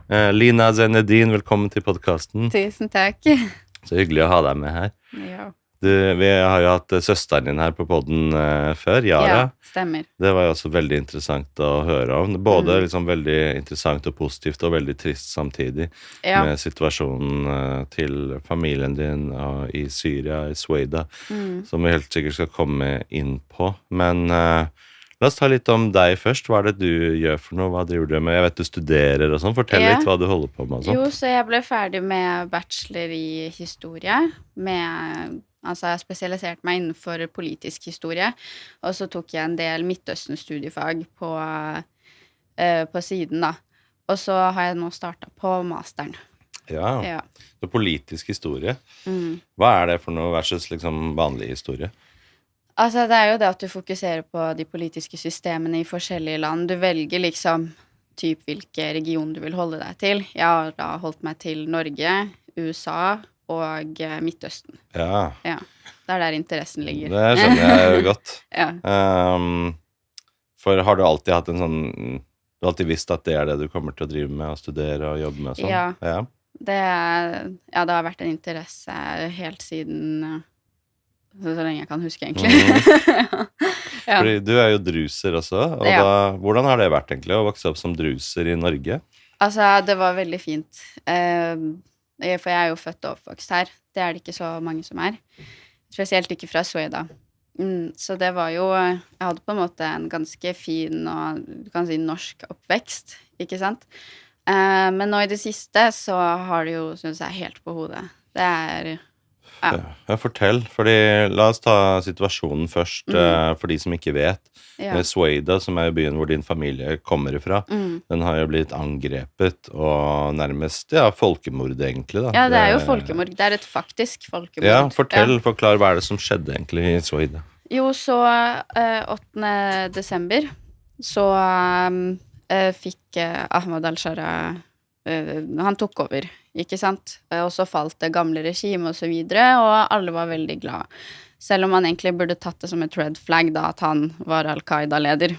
Lina Zenedin, velkommen til podcasten. Tusen takk. Så hyggelig å ha deg med her. Ja. Vi har jo hatt søsteren din her på podden før, Yara. Ja, stemmer. Det var jo også veldig interessant å høre om. Både liksom veldig interessant og positivt og veldig trist samtidig med situasjonen til familien din i Syria, i Sweida, som vi helt sikkert skal komme inn på. Men la oss ta litt om deg først. Hva det du gjør for noe? Hva driver du med? Jeg vet du studerer og sånn. Fortell litt hva du holder på med og sånn. Jo, så jeg ble ferdig med bachelor i historie. Altså jeg spesialiserte meg innenfor politisk historie. Og så tok jeg en del Midtøsten-studiefag på siden da. Og så har jeg nå startet på masteren. Ja. Så politisk historie. Hva det for noe versus liksom vanlig historie? Altså, det jo det at du fokuserer på de politiske systemene i forskjellige land. Du velger liksom hvilke region du vil holde deg til. Jeg har da holdt meg til Norge, USA og Midtøsten. Ja. Det der interessen ligger. Det skjønner jeg jo godt. Ja. For har du alltid hatt en sånn... Du har alltid visst at det det du kommer til å drive med, og studere og jobbe med og sånn? Ja. Det har vært en interesse helt siden... Så lenge jeg kan huske, egentlig. Fordi du jo druser også, og hvordan har det vært egentlig å vokse opp som druser i Norge? Altså, det var veldig fint. For jeg jo født og oppvokst her. Det det ikke så mange som Spesielt ikke fra Sweida. Så det var jo... Jeg hadde på en måte en ganske fin og du kan si norsk oppvekst, ikke sant? Men nå i det siste så har det jo, synes jeg, helt på hodet. Det Ja, fortell, fordi la oss ta situasjonen først, for de som ikke vet. Sweida, som jo byen hvor din familie kommer ifra, den har jo blitt angrepet, og nærmest, folkemord egentlig da. Ja, det jo folkemord, det et faktisk folkemord. Ja, forklar, hva det som skjedde egentlig i Sweida? Jo, så 8. desember, så fikk Ahmad al-Shara, han tok over, ikke sant? Og så falt det gamle regime og så videre, og alle var veldig glade. Selv om man egentlig burde tatt det som et red flag da, at han var Al-Qaida-leder.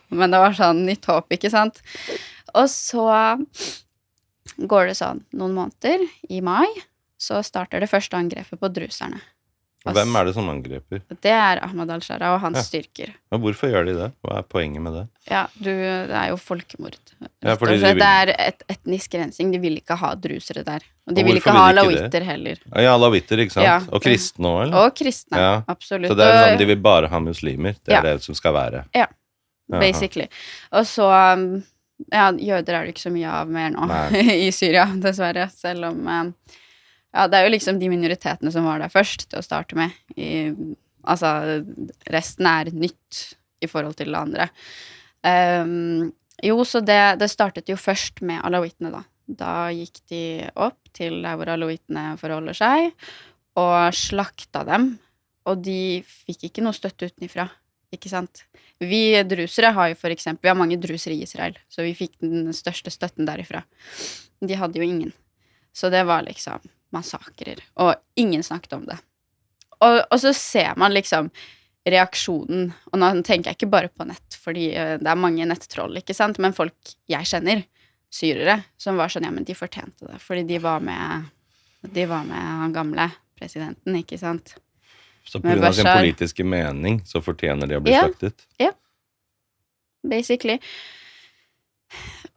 Men det var sånn nytt håp, ikke sant? Og så går det sånn noen måneder, i mai, så starter det første angrepet på druserne. Og hvem det som angreper? Det Ahmad al-Shara og hans styrker. Men hvorfor gjør de det? Hva poenget med det? Ja, det jo folkemord. Ja, fordi det et etnisk rensing. De vil ikke ha drusere der. Og de vil ikke ha alawitter heller. Ja, alawitter, ikke sant? Ja. Og kristne også, eller? Og kristne, absolutt. Så det sånn, de vil bare ha muslimer. Det det som skal være. Ja, basically. Og så, jøder det ikke så mye av mer nå i Syria, dessverre. Selv om... Ja, det jo liksom de minoritetene som var der først til å starte med. Altså, resten nytt i forhold til det andre. Jo, så det startet jo først med alawittene da. Da gikk de opp til der hvor alawittene forholder seg, og slakta dem. Og de fikk ikke noe støtte utenifra, ikke sant? Vi drusere har jo for eksempel, vi har mange drusere i Israel, så vi fikk den største støtten derifra. De hadde jo ingen. Så det var liksom... massakrer, og ingen snakket om det. Og så ser man liksom reaksjonen, og nå tenker jeg ikke bare på nett, fordi det mange nettroll, ikke sant? Men folk jeg kjenner, syrere, som var sånn, ja, men de fortjente det, fordi de var med han gamle presidenten, ikke sant? Så på grunn av sin politiske mening, så fortjener de å bli slaktet? Ja, basically.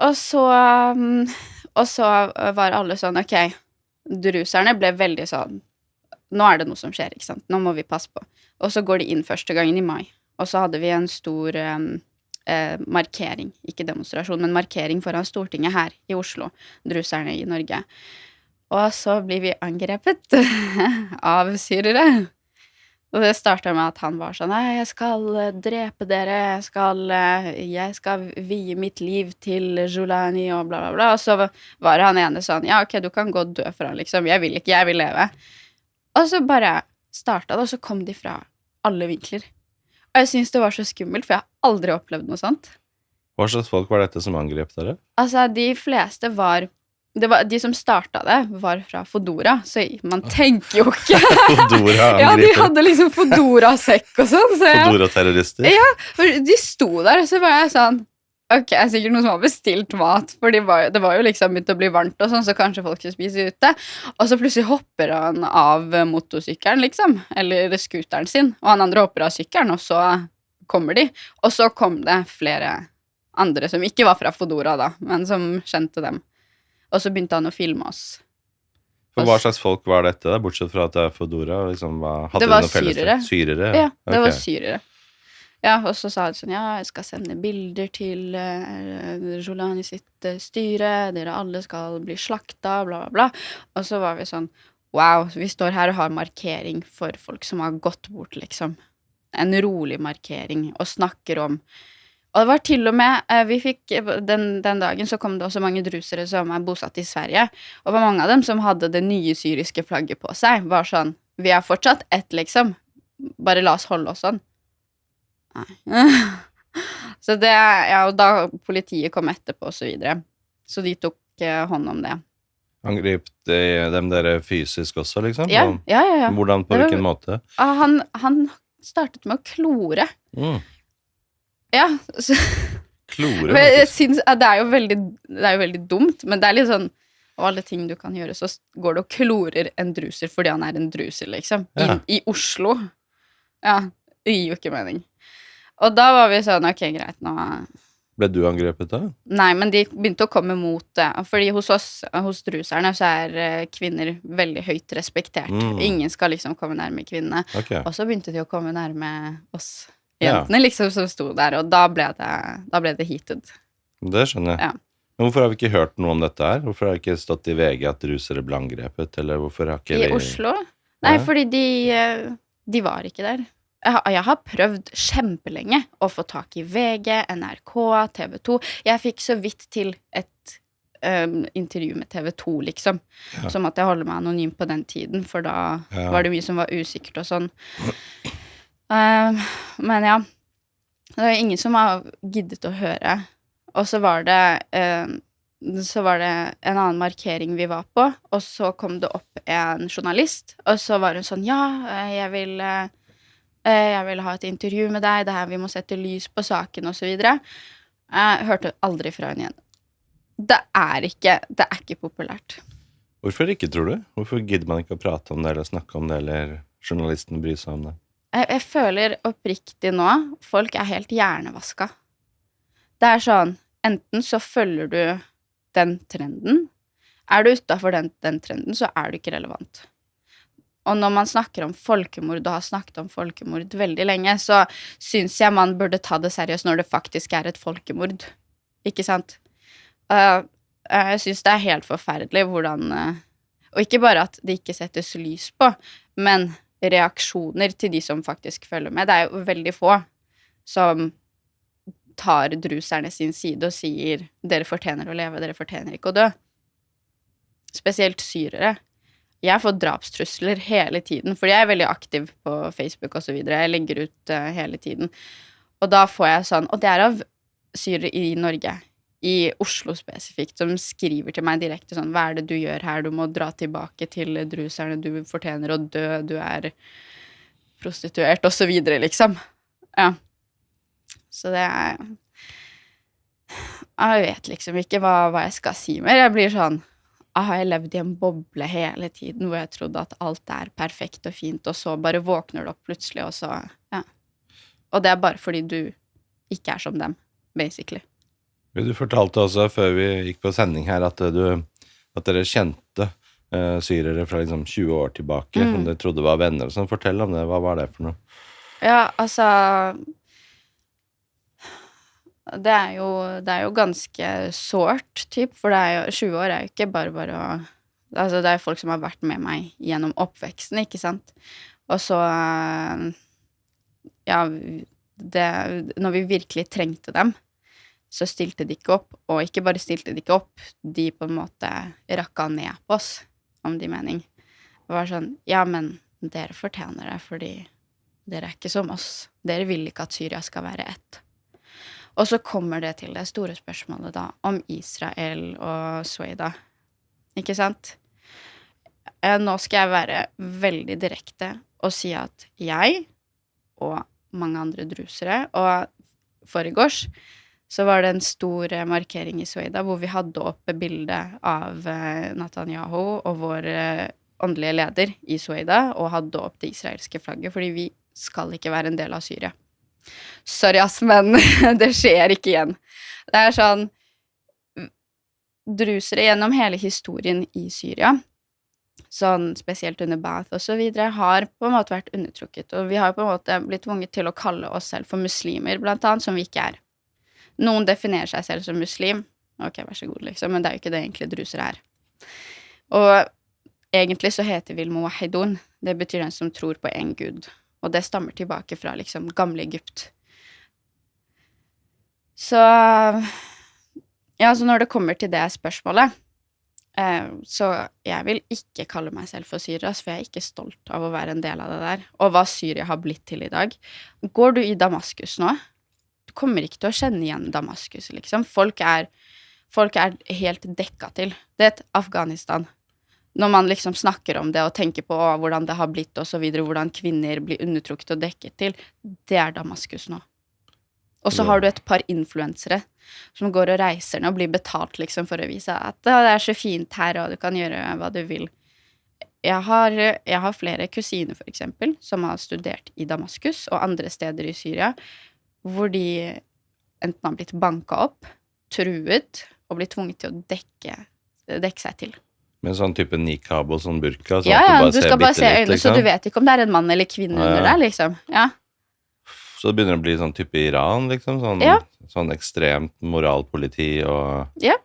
Og så var alle sånn, ok, druserne ble veldig sånn, nå det noe som skjer, ikke sant? Nå må vi passe på. Og så går de inn første gangen i mai. Og så hadde vi en stor markering, ikke demonstrasjon, men markering foran Stortinget her i Oslo, druserne i Norge. Og så blir vi angrepet av syrere. Og det startet med at han var sånn, nei, jeg skal drepe dere, jeg skal vie mitt liv til Julani og bla bla bla. Og så var han ene sånn, ja, ok, du kan gå og dø for han, liksom. Jeg vil ikke, jeg vil leve. Og så bare startet det, og så kom de fra alle vinkler. Og jeg synes det var så skummelt, for jeg har aldri opplevd noe sånt. Hva slags folk var dette som angrep dere? Altså, de fleste de som startet det, var fra Fodora, så man tenker jo ikke... Fodora-angriper? Ja, de hadde liksom Fodora-sekk og sånn. Fodora-terrorister? Ja, for de sto der, og så var jeg sånn, ok, sikkert noen som har bestilt mat, for det var jo liksom begynt å bli varmt og sånn, så kanskje folk skal spise ute. Og så plutselig hopper han av motorsykkelen, liksom, eller skuteren sin, og han andre hopper av sykkelen, og så kommer de. Og så kom det flere andre som ikke var fra Foodora da, men som kjente dem. Og så begynte han å filme oss. For hva slags folk var dette, da? Bortsett fra at det Foodora? Liksom, hadde det var noe felles? syrere. Syrere? Ja, det Ok. var syrere. Ja, og så sa de sånn, ja, jeg skal sende bilder til Jolani sitt styre, dere alle skal bli slakta, bla, bla, bla. Og så var vi sånn, wow, vi står her og har markering for folk som har gått bort, liksom. En rolig markering, og snakker om. Og det var til og med, vi fikk, den dagen så kom det også mange drusere som bosatt i Sverige, og det var mange av dem som hadde det nye syriske flagget på seg, var sånn, vi er fortsatt ett, liksom, bare la oss holde oss sånn. Nei. Så det, ja, og da politiet kom etterpå og så videre, så de tok hånd om det. Angrep dem dere fysisk også, liksom? Ja. Hvordan, på hvilken måte? Han startet med å klore. Ja, så Klore? men jeg synes, det er jo veldig dumt, men det er litt sånn av alle ting du kan gjøre, så går det og klorer en druser fordi han er en druser, liksom. Ja. I Oslo. Ja, det gir jo ikke mening. Og da var vi sånn, ok, greit, nå. Ble du angrepet da? Nei, men de begynte å komme mot det. Fordi hos oss, hos druserne, så er kvinner veldig høyt respektert. Ingen skal liksom komme nærme kvinnene. Okay. Og så begynte de å komme nærme oss jentene, liksom, som sto der. Og da ble det heated. Det skjønner jeg. Ja. Men hvorfor har vi ikke hørt noe om dette her? Hvorfor har det ikke stått i VG at rusere ble angrepet? Eller hvorfor har ikke I Oslo? Nei, fordi de var ikke der. Jeg har prøvd kjempelenge å få tak i VG, NRK, TV 2. Jeg fikk så vidt til et intervju med TV 2, liksom. Ja. Så måtte jeg holde meg anonym på den tiden, for da var det mye som var usikkert og sånn. Men ja, det var ingen som har giddet å høre. Og så var det en annen markering vi var på, og så kom det opp en journalist, og så var hun sånn, ja, jeg vil ha et intervju med deg, det her vi må sette lys på saken, og så videre. Jeg hørte aldri fra henne igjen. Det er ikke populært. Hvorfor ikke, tror du? Hvorfor gidder man ikke å prate om det, eller snakke om det, eller journalisten bryr seg om det? Jeg føler oppriktig nå, folk er helt hjernevaska. Det er sånn, enten så følger du den trenden, er du utenfor den trenden, så er du ikke relevant. Og når man snakker om folkemord, og har snakket om folkemord veldig lenge, så synes jeg man burde ta det seriøst når det faktisk er et folkemord. Ikke sant? Jeg synes det er helt forferdelig hvordan, og ikke bare at det ikke settes lys på, men reaksjoner til de som faktisk følger med. Det er jo veldig få som tar druserne sin side og sier, dere fortjener å leve, dere fortjener ikke å dø. Spesielt syrere. Jeg får drapstrusler hele tiden, fordi jeg er veldig aktiv på Facebook og så videre. Jeg legger ut hele tiden. Og da får jeg sånn, og det er av syrere i Norge, i Oslo spesifikt, som skriver til meg direkte sånn, hva er det du gjør her? Du må dra tilbake til druserne, du fortjener å dø, du er prostituert, og så videre, liksom. Ja. Så det er, jeg vet liksom ikke hva jeg skal si mer. Jeg blir sånn, har jeg levd i en boble hele tiden, hvor jeg trodde at alt er perfekt og fint, og så bare våkner du opp plutselig, og så, ja. Og det er bare fordi du ikke er som dem, basically. Du fortalte også, før vi gikk på sending her, at dere kjente syrere fra liksom 20 år tilbake, som dere trodde var venner og sånn. Fortell om det, hva var det for noe? Ja, altså, det er jo ganske sårt, typ, for det er jo, 20 år er jo ikke bare å, altså det er folk som har vært med meg gjennom oppveksten, ikke sant? Og så, ja, når vi virkelig trengte dem, så stilte de ikke opp, og ikke bare stilte de ikke opp, de på en måte rakka ned på oss, om de mening. Det var sånn, ja, men dere fortjener det, fordi dere er ikke som oss. Dere vil ikke at Syria skal være ett. Og så kommer det til det store spørsmålet da, om Israel og Sweda. Ikke sant? Nå skal jeg være veldig direkte og si at jeg, og mange andre drusere, og foregårs, så var det en stor markering i Sveida, hvor vi hadde oppe bilde av Netanyahu og vår åndelige leder i Sveida, og hadde opp det israelske flagget, fordi vi skal ikke være en del av Syria. Sorry, ass, men det skjer ikke igjen. Det sånn, drusere gjennom hele historien i Syria, sånn spesielt under Baath og så videre, har på en måte vært undertrukket, og vi har på en måte blitt tvunget til å kalle oss selv for muslimer, blant annet, som vi ikke Noen definerer seg selv som muslim, ok, vær så god, liksom, men det jo ikke det egentlig drusere Og egentlig så heter vi Muwahidun, det betyr den som tror på en Gud, og det stammer tilbake fra liksom gamle Egypt. Så, ja, så når det kommer til det spørsmålet, så jeg vil ikke kalle meg selv for Syria, for jeg ikke stolt av å være en del av det der, og hva Syria har blitt til i dag. Går du i Damaskus nå? Du kommer ikke til å kjenne igjen Damaskus, liksom. Folk helt dekka til. Det et Afghanistan. Når man liksom snakker om det og tenker på hvordan det har blitt og så videre, hvordan kvinner blir undertrukket og dekket til, det Damaskus nå. Og så har du et par influensere som går og reiser og blir betalt liksom for å vise at det så fint her, og du kan gjøre hva du vil. Jeg har flere kusiner, for eksempel, som har studert i Damaskus og andre steder i Syria, hvor de enten har blitt banket opp, truet, og blitt tvunget til å dekke seg til. Med sånn type nikab og sånn burka, sånn ja, at du skal bare se øynene, liksom. Så du vet ikke om det en mann eller kvinne under der, liksom. Ja. Så det begynner å bli sånn type Iran, liksom, sånn ekstremt moralpoliti og ja,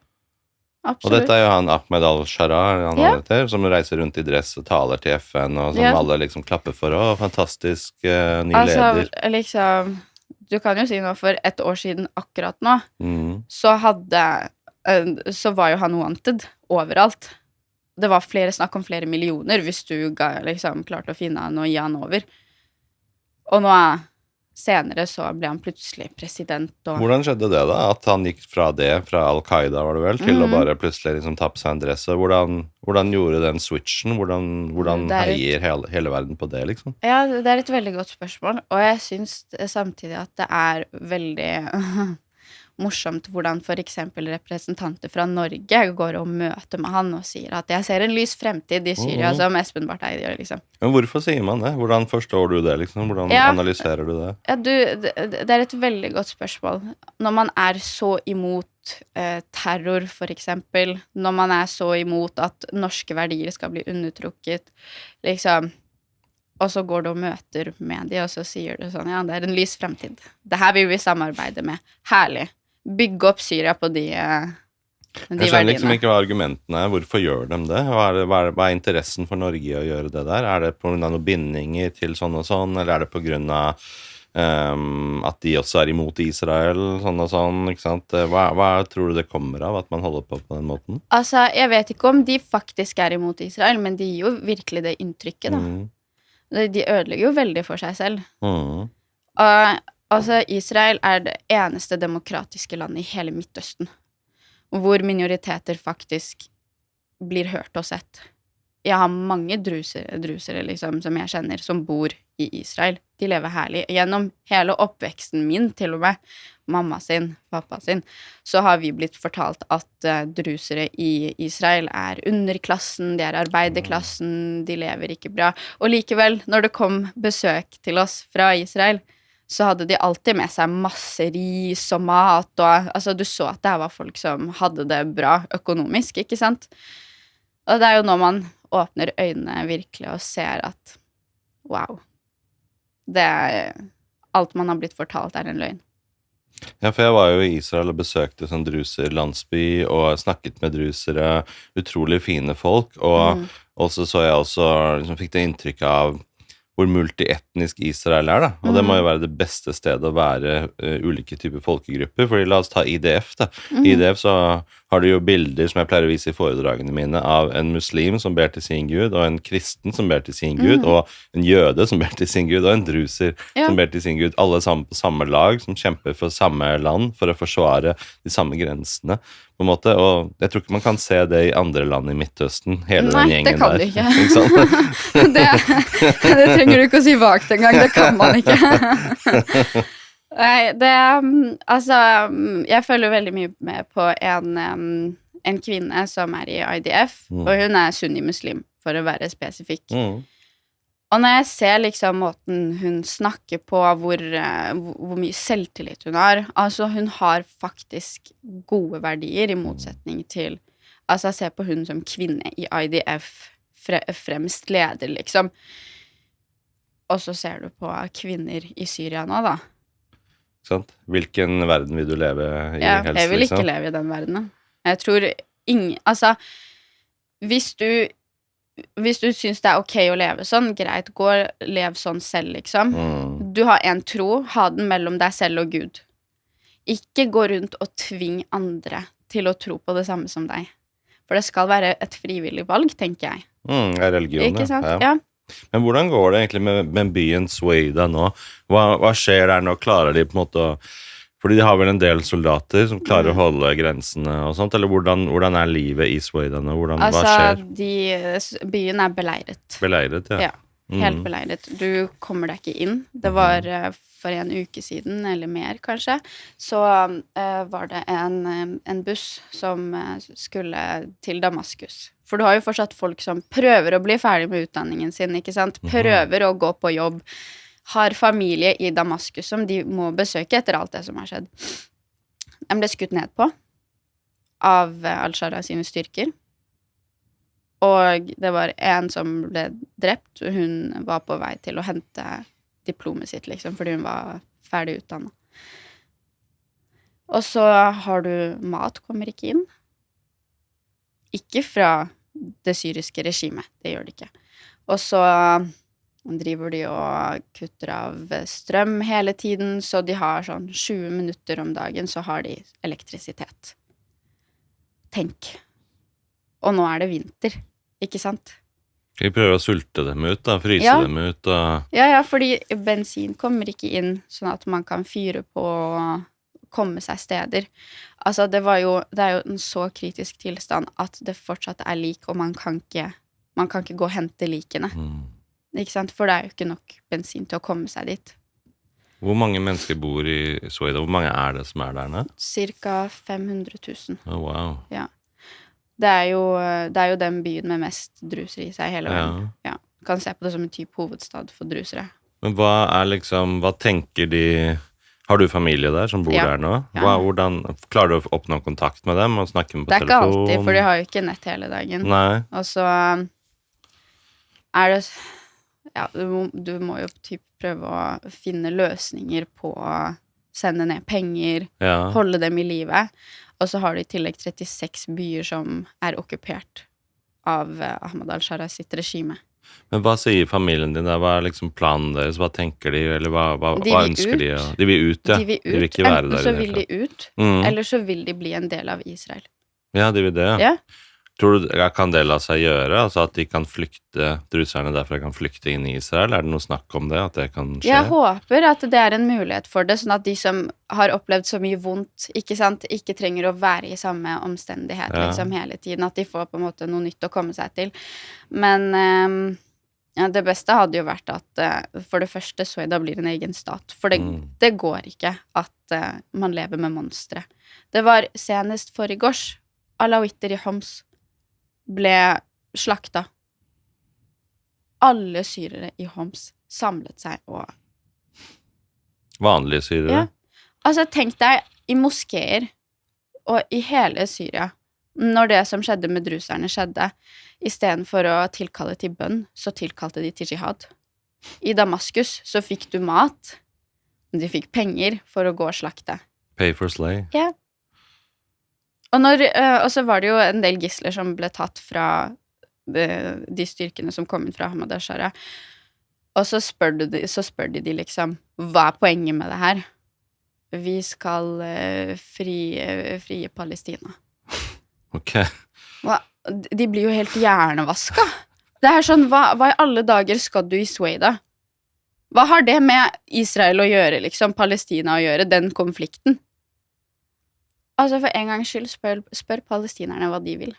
absolutt. Og dette jo han Ahmed al-Sharaa, som reiser rundt i dress og taler til FN, og som alle liksom klapper for, fantastisk ny leder. Liksom, du kan jo si noe, for et år siden akkurat nå, så var jo han wanted overalt. Det var snakk om flere millioner hvis du liksom klarte å finne han og gi han over. Og nå senere så ble han plutselig president. Hvordan skjedde det da? At han gikk fra Al-Qaida, var det vel, til å bare plutselig liksom ta på seg en dress? Hvordan gjorde den switchen? Hvordan heier hele verden på det, liksom? Ja, det et veldig godt spørsmål, og jeg synes samtidig at det veldig morsomt hvordan for eksempel representanter fra Norge går og møter med han og sier at jeg ser en lys fremtid i Syria, som Espen Barth Eide gjør, liksom. Men hvorfor sier man det? Hvordan forstår du det, liksom? Hvordan analyserer du det? Ja, det et veldig godt spørsmål. Når man så imot terror, for eksempel, når man så imot at norske verdier skal bli undertrukket, liksom, og så går du og møter med dem, og så sier du sånn, ja, det en lys fremtid. Det her vil vi samarbeide med. Herlig. Bygge opp Syria på de verdiene. Jeg skjønner liksom ikke hva argumentene hvorfor gjør de det? Hva interessen for Norge å gjøre det der? Det på grunn av noen bindinger til sånn og sånn, eller det på grunn av at de også imot Israel, sånn og sånn, ikke sant? Hva tror du det kommer av at man holder på den måten? Altså, jeg vet ikke om de faktisk imot Israel, men de gir jo virkelig det inntrykket, da. De ødelegger jo veldig for seg selv. Og altså, Israel det eneste demokratiske landet i hele Midtøsten, hvor minoriteter faktisk blir hørt og sett. Jeg har mange drusere liksom, som jeg kjenner, som bor i Israel. De lever herlig. Gjennom hele oppveksten min, til og med, mamma sin, pappa sin, så har vi blitt fortalt at drusere i Israel underklassen, de arbeiderklassen, de lever ikke bra. Og likevel, når det kom besøk til oss fra Israel, så hadde de alltid med seg masse ris og mat, og altså, du så at det var folk som hadde det bra økonomisk, ikke sant? Og det jo når man åpner øynene virkelig og ser at wow, alt man har blitt fortalt en løgn. Ja, for jeg var jo i Israel og besøkte sånn druser landsby og snakket med drusere, utrolig fine folk, og også så jeg også liksom, fikk det inntrykk av hvor multietnisk Israel da, og det må jo være det beste stedet å være ulike typer folkegrupper, fordi la oss ta IDF da. IDF så har du jo bilder som jeg pleier å vise i foredragene mine av en muslim som ber til sin Gud, og en kristen som ber til sin Gud, og en jøde som ber til sin Gud, og en druser som ber til sin Gud, alle sammen på samme lag, som kjemper for samme land, for å forsvare de samme grensene, på en måte, og jeg tror ikke man kan se det i andre land i Midtøsten, hele den gjengen der. Nei, det kan du ikke. Det trenger du ikke å si vagt engang, det kan man ikke. Nei, altså, jeg følger veldig mye med på en kvinne som i IDF, og hun sunni-muslim, for å være spesifikk. Og når jeg ser liksom måten hun snakker på, hvor mye selvtillit hun har, altså hun har faktisk gode verdier i motsetning til, altså jeg ser på hun som kvinne i IDF, fremst leder liksom. Og så ser du på kvinner i Syria nå da. Sant? Hvilken verden vil du leve i helst, liksom? Jeg vil ikke leve i den verdenen. Jeg tror altså, hvis du synes det ok å leve sånn, greit, gå og lev sånn selv, liksom. Du har en tro, ha den mellom deg selv og Gud. Ikke gå rundt og tving andre til å tro på det samme som deg. For det skal være et frivillig valg, tenker jeg. Religion, ikke sant? Ja. Men hvordan går det egentlig med byen Sueida nå? Hva skjer der nå? Klarer de på en måte å... Fordi de har vel en del soldater som klarer å holde grensene og sånt, eller hvordan livet i Sueida nå? Hva skjer? Byen beleiret. Beleiret, ja. Ja, helt beleiret. Du kommer deg ikke inn. Det var for en uke siden, eller mer kanskje, så var det en buss som skulle til Damaskus. For du har jo fortsatt folk som prøver å bli ferdig med utdanningen sin, ikke sant? Prøver å gå på jobb, har familie i Damaskus som de må besøke etter alt det som har skjedd. De ble skutt ned på av Al-Shara sine styrker. Og det var en som ble drept, og hun var på vei til å hente diplomet sitt, liksom, fordi hun var ferdig utdannet. Og så har du mat, kommer ikke inn. Ikke fra det syriske regimet, det gjør det ikke. Og så driver de og kutter av strøm hele tiden, så de har sånn 20 minutter om dagen, så har de elektrisitet. Tenk. Og nå det vinter, ikke sant? Skal vi prøve å sulte dem ut da, fryse dem ut? Ja, fordi bensin kommer ikke inn, sånn at man kan fyre på og komme seg steder. Altså, det er jo en så kritisk tilstand at det fortsatt lik, og man kan ikke gå og hente likene. Ikke sant? For det jo ikke nok bensin til å komme seg dit. Hvor mange mennesker bor i Sueida? Hvor mange det som der nå? Cirka 500 000. Wow. Ja. Det er jo den byen med mest drusere i seg i hele verden. Ja. Du kan se på det som en type hovedstad for drusere. Men hva tenker de... Har du familie der som bor der nå? Ja. Hvordan klarer du å oppnå kontakt med dem og snakke med på telefon? Det ikke alltid, for de har jo ikke nett hele dagen. Nei. Og så det... Ja, du må jo prøve å finne løsninger på å sende ned penger, holde dem i livet. Og så har de i tillegg 36 byer som okkupert av Ahmad al-Shara sitt regime. Men hva sier familien din der? Hva liksom planen deres? Hva tenker de, eller hva ønsker de? De vil ut, ja. De vil ikke være der. Enten så vil de ut, eller så vil de bli en del av Israel. Ja, de vil det, ja. Tror du kan det la seg gjøre? Altså at de kan flykte, druserne derfra kan flykte inn i Israel? Det noe snakk om det, at det kan skje? Jeg håper at det en mulighet for det, sånn at de som har opplevd så mye vondt, ikke sant, ikke trenger å være i samme omstendighet liksom hele tiden, at de får på en måte noe nytt å komme seg til. Men det beste hadde jo vært at for det første Sueida blir en egen stat, for det går ikke at man lever med monstre. Det var senest forrigårs, alawitter i Homs ble slakta. Alle syrere i Homs samlet seg og... Vanlige syrere? Ja. Altså, tenk deg i moskéer og i hele Syria, når det som skjedde med druserne skjedde, i stedet for å tilkalle til bønn, så tilkalte de til jihad. I Damaskus så fikk du mat, de fikk penger for å gå og slakte. Pay for slay. Ja. Og så var det jo en del gisler som ble tatt fra de styrkene som kom inn fra Ahmad al-Shara. Og så spør de liksom, hva poenget med det her? Vi skal frie Palestina. Ok. De blir jo helt hjernevaska. Det sånn, hva i alle dager skal du i Sueida? Hva har det med Israel å gjøre, liksom, Palestina å gjøre, den konflikten? Altså, for en gangs skyld spør palestinerne hva de vil.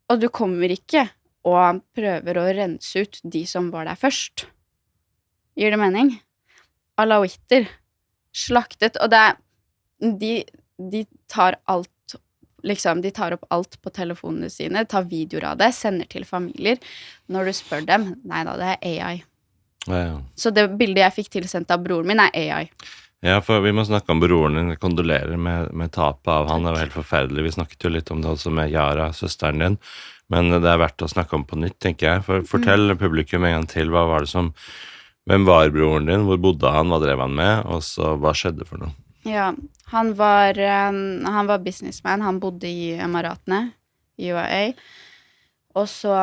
Og du kommer ikke og prøver å rense ut de som var der først. Gir det mening? alawitter slaktet, og de tar alt, liksom, de tar opp alt på telefonene sine, tar videoer av det, sender til familier. Når du spør dem, nei da, det er AI. Ja. Så det bildet jeg fikk tilsendt av broren min er AI. Ja, for vi må snakke om broren din. Jeg kondolerer med tapet av han. Det var helt forferdelig. Vi snakket jo litt om det også med Yara, søsteren din. Men det er verdt å snakke om på nytt, tenker jeg. Fortell publikum en gang til. Hvem var broren din? Hvor bodde han? Hva drev han med? Og så, hva skjedde for noe? Ja, han var businessman. Han bodde i Emiratene, i UAE. Og så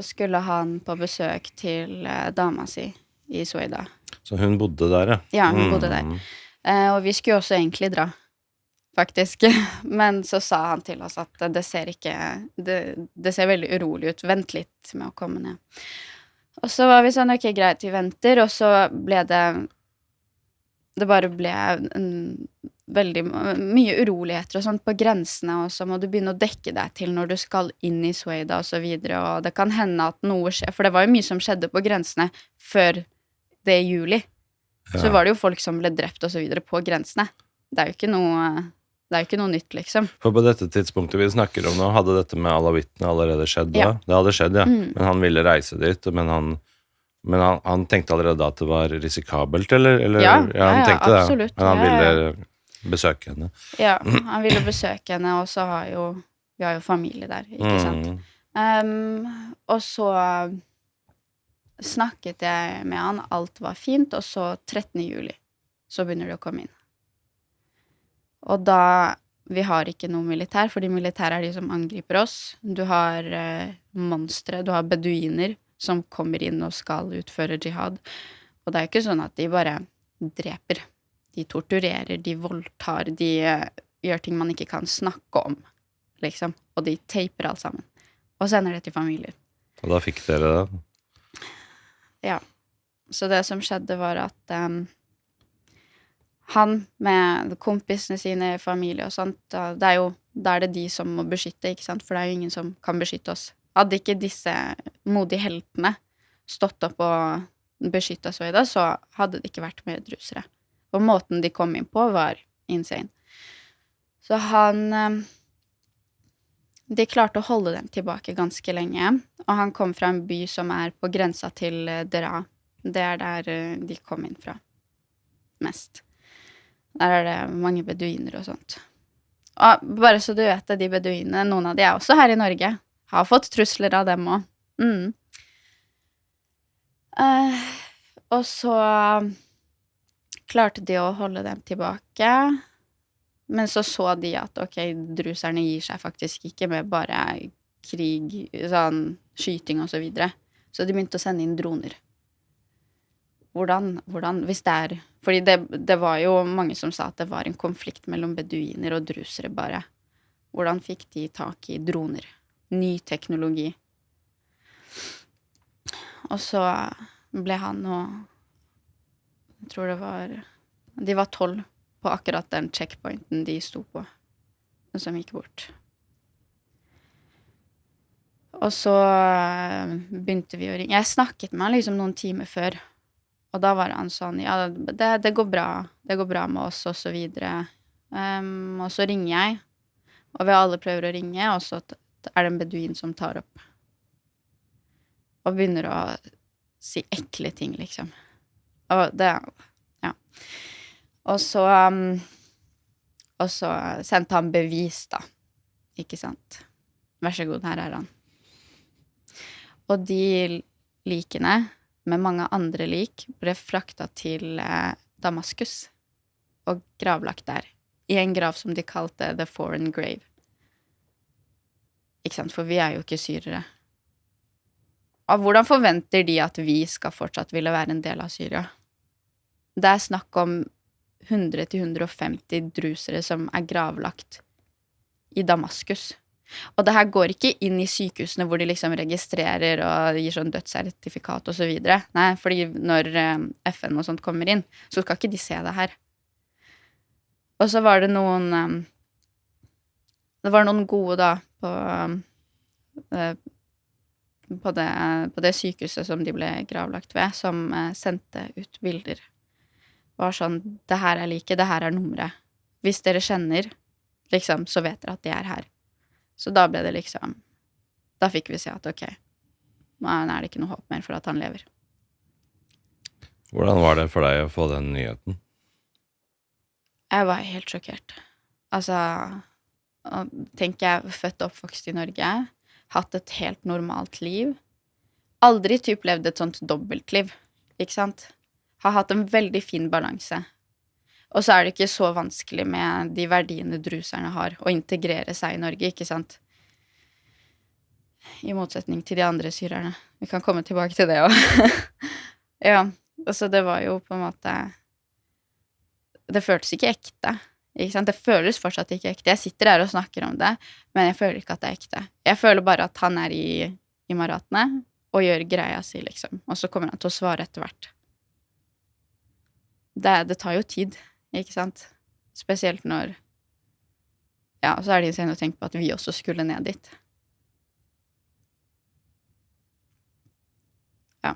skulle han på besøk til dama si i Sueda. Så hun bodde der, ja? Ja, hun bodde der. Og vi skulle også egentlig dra, faktisk. Men så sa han til oss at det ser veldig urolig ut. Vent litt med å komme ned. Og så var vi sånn, ok, greit, vi venter. Og så ble det bare ble veldig mye uroligheter og sånt på grensene, og så må du begynne å dekke deg til når du skal inn i Sueda og så videre, og det kan hende at noe skjer, for det var jo mye som skjedde på grensene før det i juli. Ja. Så var det jo folk som ble drept og så videre på grensene. Det er jo ikke noe nytt, liksom. For på dette tidspunktet vi snakker om nå, hadde dette med alawittene allerede skjedd da? Ja. Det hadde skjedd, ja. Men han ville reise dit, men han tenkte allerede at det var risikabelt, eller? Ja, han tenkte absolutt. Det. Men han ville besøke henne. Ja, han ville besøke henne, og så vi har jo familie der, ikke sant? Og så snakket jeg med han, alt var fint, og så 13. juli, så begynner det å komme inn. Og da, vi har ikke noe militær, fordi militær er de som angriper oss. Du har monstre, du har beduiner, som kommer inn og skal utføre jihad. Og det er ikke sånn at de bare dreper. De torturerer, de voldtar, de gjør ting man ikke kan snakke om, liksom. Og de teiper alt sammen. Og sender det til familier. Og da fikk dere det? Ja. Så det som skjedde var at han med kompisene sine, familie og sånt, da er det de som må beskytte, ikke sant? For det er jo ingen som kan beskytte oss. Hadde ikke disse modige heltene stått opp og beskyttet Sueda, så hadde det ikke vært mer drusere. Og måten de kom inn på var insane. Så de klarte å holde dem tilbake ganske lenge, og han kom fra en by som er på grensa til Dera. Det er der de kom inn fra mest. Der er det mange beduiner og sånt. Og bare så du vet det, de beduinene, noen av de er også her i Norge. Har fått trusler av dem også. Og så klarte de å holde dem tilbake, men så de at ok, druserne gir seg faktisk ikke med bare krig, sånn skyting og så videre. Så de begynte å sende inn droner. Hvordan, hvis det er, fordi det var jo mange som sa at det var en konflikt mellom beduiner og drusere bare. Hvordan fikk de tak i droner? Ny teknologi. Og så ble han jeg tror de var 12 på akkurat den checkpointen de sto på, som gikk bort. Og så begynte vi å ringe. Jeg snakket med han liksom noen timer før, og da var han sånn, ja, det går bra med oss, og så videre. Og så ringer jeg, og vi alle prøver å ringe, og så er det en beduin som tar opp. Og begynner å si ekle ting, liksom. Og det, ja. Og så sendte han bevis, da. Ikke sant? Vær så god, her er han. Og de likene, med mange andre lik, ble frakta til Damaskus og gravlagt der. I en grav som de kalte The Foreign Grave. Ikke sant? For vi er jo ikke syrere. Og hvordan forventer de at vi skal fortsatt ville være en del av Syria? Det er snakk om 100-150 drusere som er gravlagt i Damaskus. Og det her går ikke inn i sykehusene hvor de liksom registrerer og gir sånn dødssertifikat og så videre. Nei, fordi når FN og sånt kommer inn, så skal ikke de se det her. Og så var det noen gode da på det sykehuset som de ble gravlagt ved, som sendte ut bilder var sånn, det her like, det her nummeret. Hvis dere kjenner, liksom, så vet dere at de her. Så da ble det liksom, da fikk vi se at ok, nå det ikke noe håp mer for at han lever. Hvordan var det for deg å få den nyheten? Jeg var helt sjokkert. Altså, tenker jeg, født og oppvokst i Norge, hatt et helt normalt liv. Aldri typ levd et sånt dobbeltliv, ikke sant? Har hatt en veldig fin balanse. Og så det ikke så vanskelig med de verdiene druserne har, å integrere seg i Norge, ikke sant? I motsetning til de andre syrerne. Vi kan komme tilbake til det også. Ja, altså det var jo på en måte, det føltes ikke ekte, ikke sant? Det føles fortsatt ikke ekte. Jeg sitter her og snakker om det, men jeg føler ikke at det ekte. Jeg føler bare at han i Emiratene og gjør greia si, liksom. Og så kommer han til å svare etter hvert. Det tar jo tid, ikke sant? Spesielt når, ja, så det insane å tenke på at vi også skulle ned dit. Ja.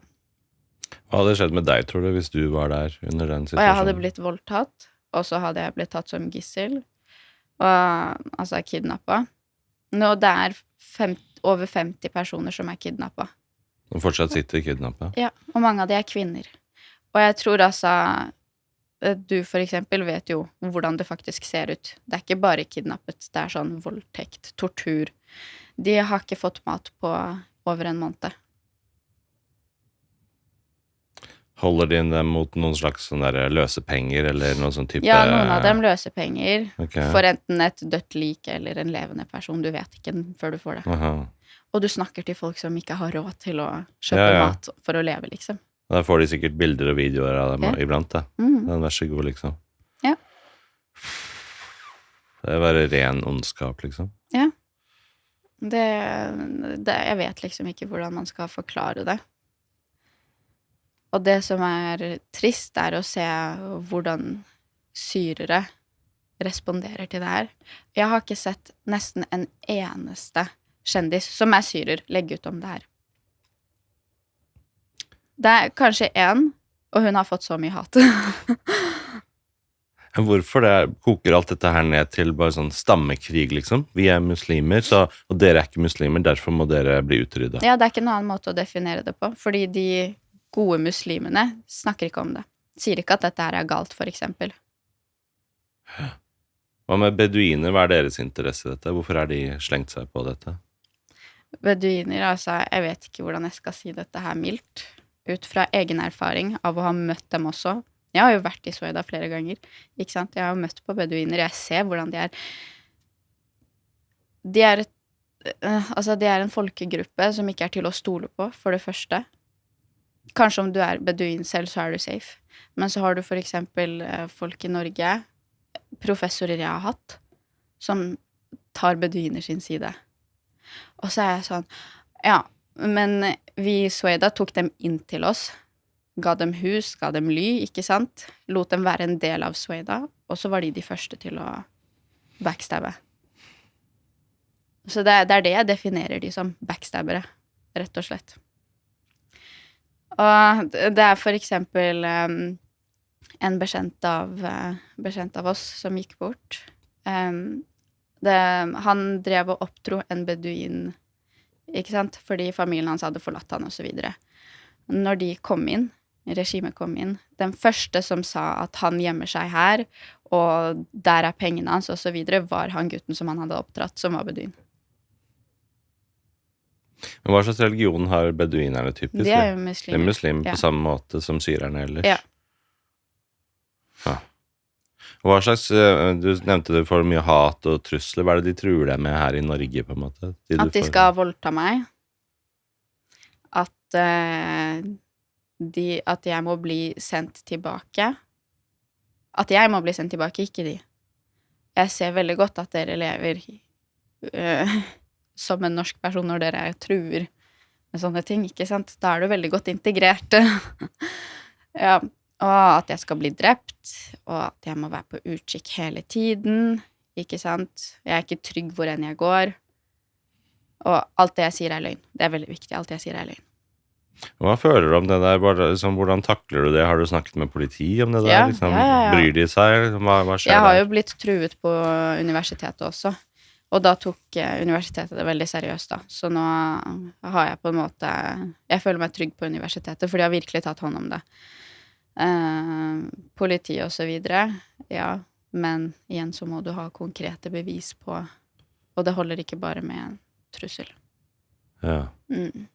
Hva hadde skjedd med deg, tror du, hvis du var der under den situasjonen? Og jeg hadde blitt voldtatt, og så hadde jeg blitt tatt som gissel, og altså kidnappet. Nå det over 50 personer som kidnappet. Som fortsatt sitter kidnappet? Ja, og mange av de kvinner. Og jeg tror altså, du for eksempel vet jo hvordan det faktisk ser ut. Det ikke bare kidnappet, det sånn voldtekt, tortur. De har ikke fått mat på over en måned. Holder de dem mot noen slags sånn der løsepenger, eller noen sånn type... Ja, noen av dem løsepenger. Okay. For enten et dødt lik eller en levende person. Du vet ikke før du får det. Aha. Og du snakker til folk som ikke har råd til å kjøpe mat for å leve, liksom. Da får de sikkert bilder og videoer av dem iblant, da. Den vær så god, liksom. Ja. Det bare ren ondskap, liksom. Ja. Jeg vet liksom ikke hvordan man skal forklare det. Og det som trist å se hvordan syrere responderer til det her. Jeg har ikke sett nesten en eneste kjendis som syrer legge ut om det her. Det kanskje en, og hun har fått så mye hat. Hvorfor koker alt dette her ned til bare sånn stammekrig, liksom? Vi muslimer, og dere ikke muslimer, derfor må dere bli utryddet. Ja, det ikke noen annen måte å definere det på, fordi de gode muslimene snakker ikke om det. Sier ikke at dette her galt, for eksempel. Hva med beduiner? Hva deres interesse i dette? Hvorfor de slengt seg på dette? Beduiner, altså, jeg vet ikke hvordan jeg skal si dette her mildt. Ut fra egen erfaring av å ha møtt dem også. Jeg har jo vært i Sueda flere ganger, ikke sant? Jeg har jo møtt på beduiner, jeg ser hvordan de de en folkegruppe som ikke til å stole på, for det første. Kanskje om du beduin selv, så du safe. Men så har du for eksempel folk i Norge, professorer jeg har hatt, som tar beduiner sin side. Og så jeg sånn, ja, men vi i Sueda tok dem inn til oss, ga dem hus, ga dem ly, ikke sant? Lot dem være en del av Sueda, og så var de første til å backstabbe. Så det det jeg definerer de som backstabbere, rett og slett. Og det for eksempel en bekjent av oss som gikk bort. Han drev og oppdro en beduin, ikke sant? Fordi familien hans hadde forlatt han og så videre. Når de kom inn, regimet kom inn, den første som sa at han gjemmer seg her, og der pengene hans og så videre, var han gutten som han hadde oppdratt, som var beduin. Men hva slags religion har beduinerne typisk? De jo muslimer. De muslimer på samme måte som syrerne ellers? Ja. Hva slags, du nevnte det for mye hat og trusler, hva det de truer deg med her i Norge, på en måte? At de skal voldta meg. At jeg må bli sendt tilbake. At jeg må bli sendt tilbake, ikke de. Jeg ser veldig godt at dere lever som en norsk person når dere truer med sånne ting, ikke sant? Da du veldig godt integrert. Ja, og at jeg skal bli drept, og at jeg må være på utkikk hele tiden, ikke sant? Jeg ikke trygg hvor enn jeg går. Og alt det jeg sier løgn. Det veldig viktig, alt jeg sier løgn. Hva føler du om det der? Liksom, hvordan takler du det? Har du snakket med politi om det der? Ja, Liksom, ja. Bryr de seg? Hva skjer Jeg har der? jo blitt truet på universitetet også. Og da tok universitetet det veldig seriøst, da. Så nå har jeg på en måte Jeg føler meg trygg på universitetet, for de har virkelig tatt hånd om det. Politi og så videre, ja. Men igjen så må du ha konkrete bevis på. Og det holder ikke bare med en trussel. Ja. Mm.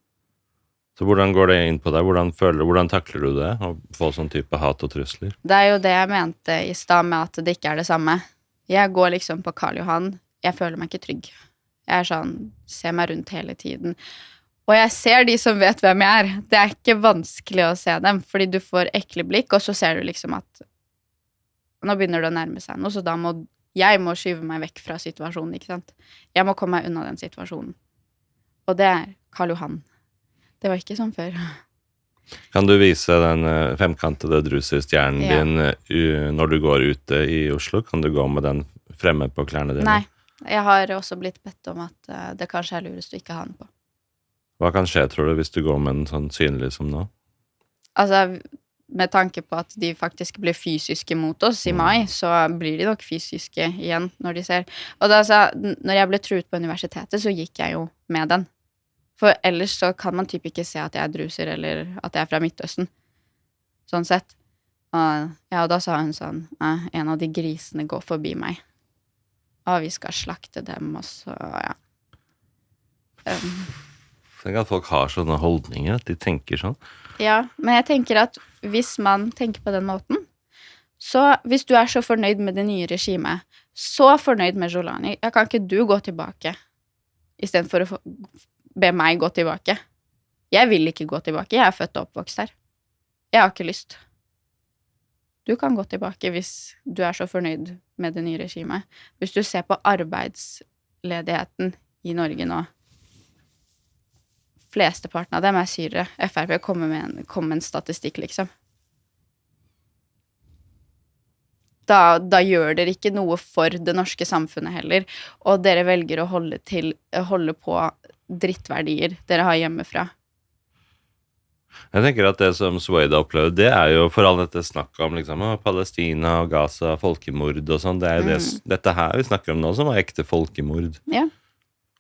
Så hvordan går det inn på deg? Hvordan takler du det? Å få sånn type hat og trusler? Det er jo det jeg mente i stad med at det ikke er det samme. Jeg går liksom på Karl Johan. Jeg føler meg ikke trygg. Jeg er sånn, ser meg rundt hele tiden. Og jeg ser de som vet hvem jeg er. Det er ikke vanskelig å se dem, fordi du får ekle blikk, og så ser du liksom at nå begynner det å nærme seg noe, så da må jeg skyve meg vekk fra situasjonen, ikke sant? Jeg må komme meg unna den situasjonen. Og det er Karl Johan. Det var ikke sånn før. Kan du vise den femkantede druserstjernen din når du går ute i Oslo? Kan du gå med den fremme på klærne dine? Nei, jeg har også blitt bedt om at det kanskje er lurest å ikke ha den på. Hva kan skje, tror du, hvis du går med den sånn synlig som nå? Altså, med tanke på at de faktisk blir fysiske mot oss i mai, så blir de nok fysiske igjen når de ser. Og da, når jeg ble truet på universitetet, så gikk jeg jo med den. For ellers så kan man typ ikke se at jeg er druser, eller at jeg er fra Midtøsten. Sånn sett. Og da sa hun sånn, en av de grisene går forbi meg. Og vi skal slakte dem, og så, ja. Tenk at folk har sånne holdninger, at de tenker sånn. Ja, men jeg tenker at hvis man tenker på den måten, så hvis du er så fornøyd med det nye regimet, så fornøyd med Jolani, kan ikke du gå tilbake, i stedet for å be meg gå tilbake. Jeg vil ikke gå tilbake, jeg er født og oppvokst her. Jeg har ikke lyst. Du kan gå tilbake hvis du er så fornøyd med det nye regimet. Hvis du ser på arbeidsledigheten i Norge nå, flesteparten av dem er syrere. FrP kommer med en statistikk, liksom. Da gjør dere ikke noe for det norske samfunnet heller, og dere velger å holde på drittverdier dere har hjemmefra. Jeg tenker at det som Sueda opplevde, det er jo for all dette snakket om liksom, Palestina og Gaza, folkemord og sånn, det er jo dette her vi snakker om nå som var ekte folkemord. Ja.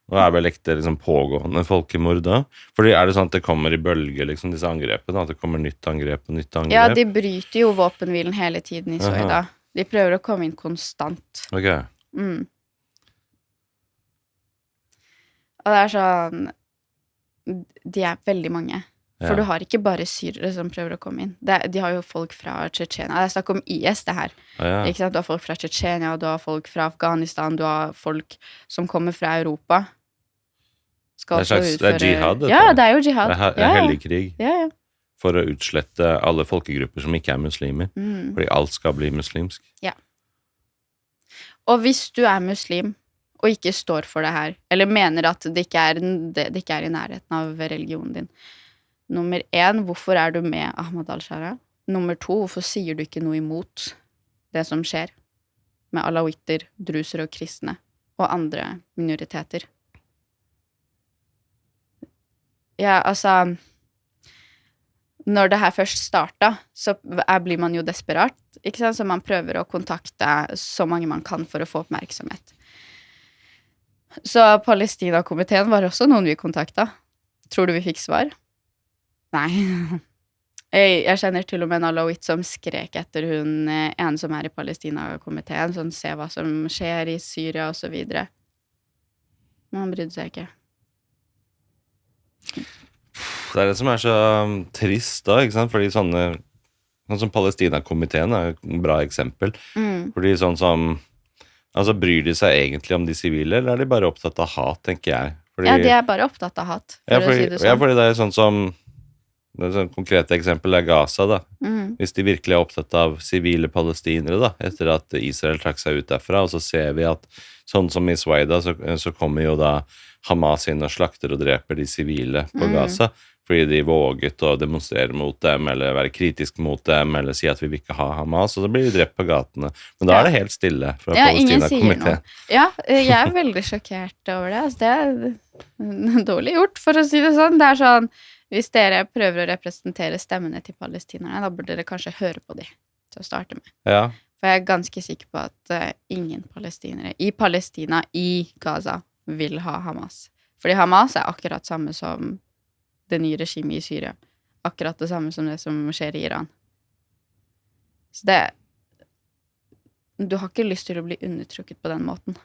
Og er vel ekte liksom, pågående folkemord da? Fordi er det sånn at det kommer i bølger, liksom, disse angrepene, at det kommer nytt angrep og nytt angrep? Ja, de bryter jo våpenhvilen hele tiden i Sueda. De prøver å komme inn konstant. Ok. Og det er sånn, de er veldig mange. For du har ikke bare syrere som prøver å komme inn. De har jo folk fra Tsjetsjenia. Det er snakk om IS, det her. Ikke sant? Du har folk fra Tsjetsjenia, du har folk fra Afghanistan, du har folk som kommer fra Europa. Det er jihad, dette. Ja, det er jo jihad. Det er hellig krig. Ja. For å utslette alle folkegrupper som ikke er muslimer. Fordi alt skal bli muslimsk. Ja. Og hvis du er muslim, og ikke står for det her, eller mener at det ikke er i nærheten av religionen din. Nummer 1, hvorfor er du med Ahmad al-Shara? Nummer 2, hvorfor sier du ikke noe imot det som skjer med alawitter, druser og kristne, og andre minoriteter? Ja, altså, når det her først startet, så blir man jo desperat, ikke sant? Så man prøver å kontakte så mange man kan for å få oppmerksomhet. Så Palestina-komiteen var også noen vi kontaktet. Tror du vi fikk svar? Nei. Jeg kjenner til og med en alawit som skrek etter hun en som er i Palestina-komiteen, sånn se hva som skjer i Syria og så videre. Men han brydde seg ikke. Det er det som er så trist da, ikke sant? Fordi sånn som Palestina-komiteen er et bra eksempel. Fordi sånn som altså, bryr de seg egentlig om de sivile, eller er de bare opptatt av hat, tenker jeg? Fordi, de er bare opptatt av hat, for å si det sånn. Ja, fordi det er sånn som det er et konkret eksempel er Gaza, da. Hvis de virkelig er opptatt av sivile palestinere, da, etter at Israel trakk seg ut derfra, og så ser vi at sånn som i Sueda, så kommer jo da Hamas inn og slakter og dreper de sivile på Gaza, fordi de våget å demonstrere mot dem, eller være kritisk mot dem, eller si at vi vil ikke ha Hamas, og så blir de drept på gatene. Men da er det helt stille fra Palestina-komiteen. Ja, jeg er veldig sjokkert over det. Altså, det er dårlig gjort, for å si det sånn. Det er sånn, Hvis dere prøver å representere stemmene til palestinerne, da burde dere kanskje høre på de til å starte med. Ja. For jeg ganske sikker på at ingen palestinere i Palestina, i Gaza, vil ha Hamas. Fordi Hamas akkurat samme som det nye regimet i Syria. Akkurat det samme som det som skjer i Iran. Så du har ikke lyst til å bli undertrykket på den måten.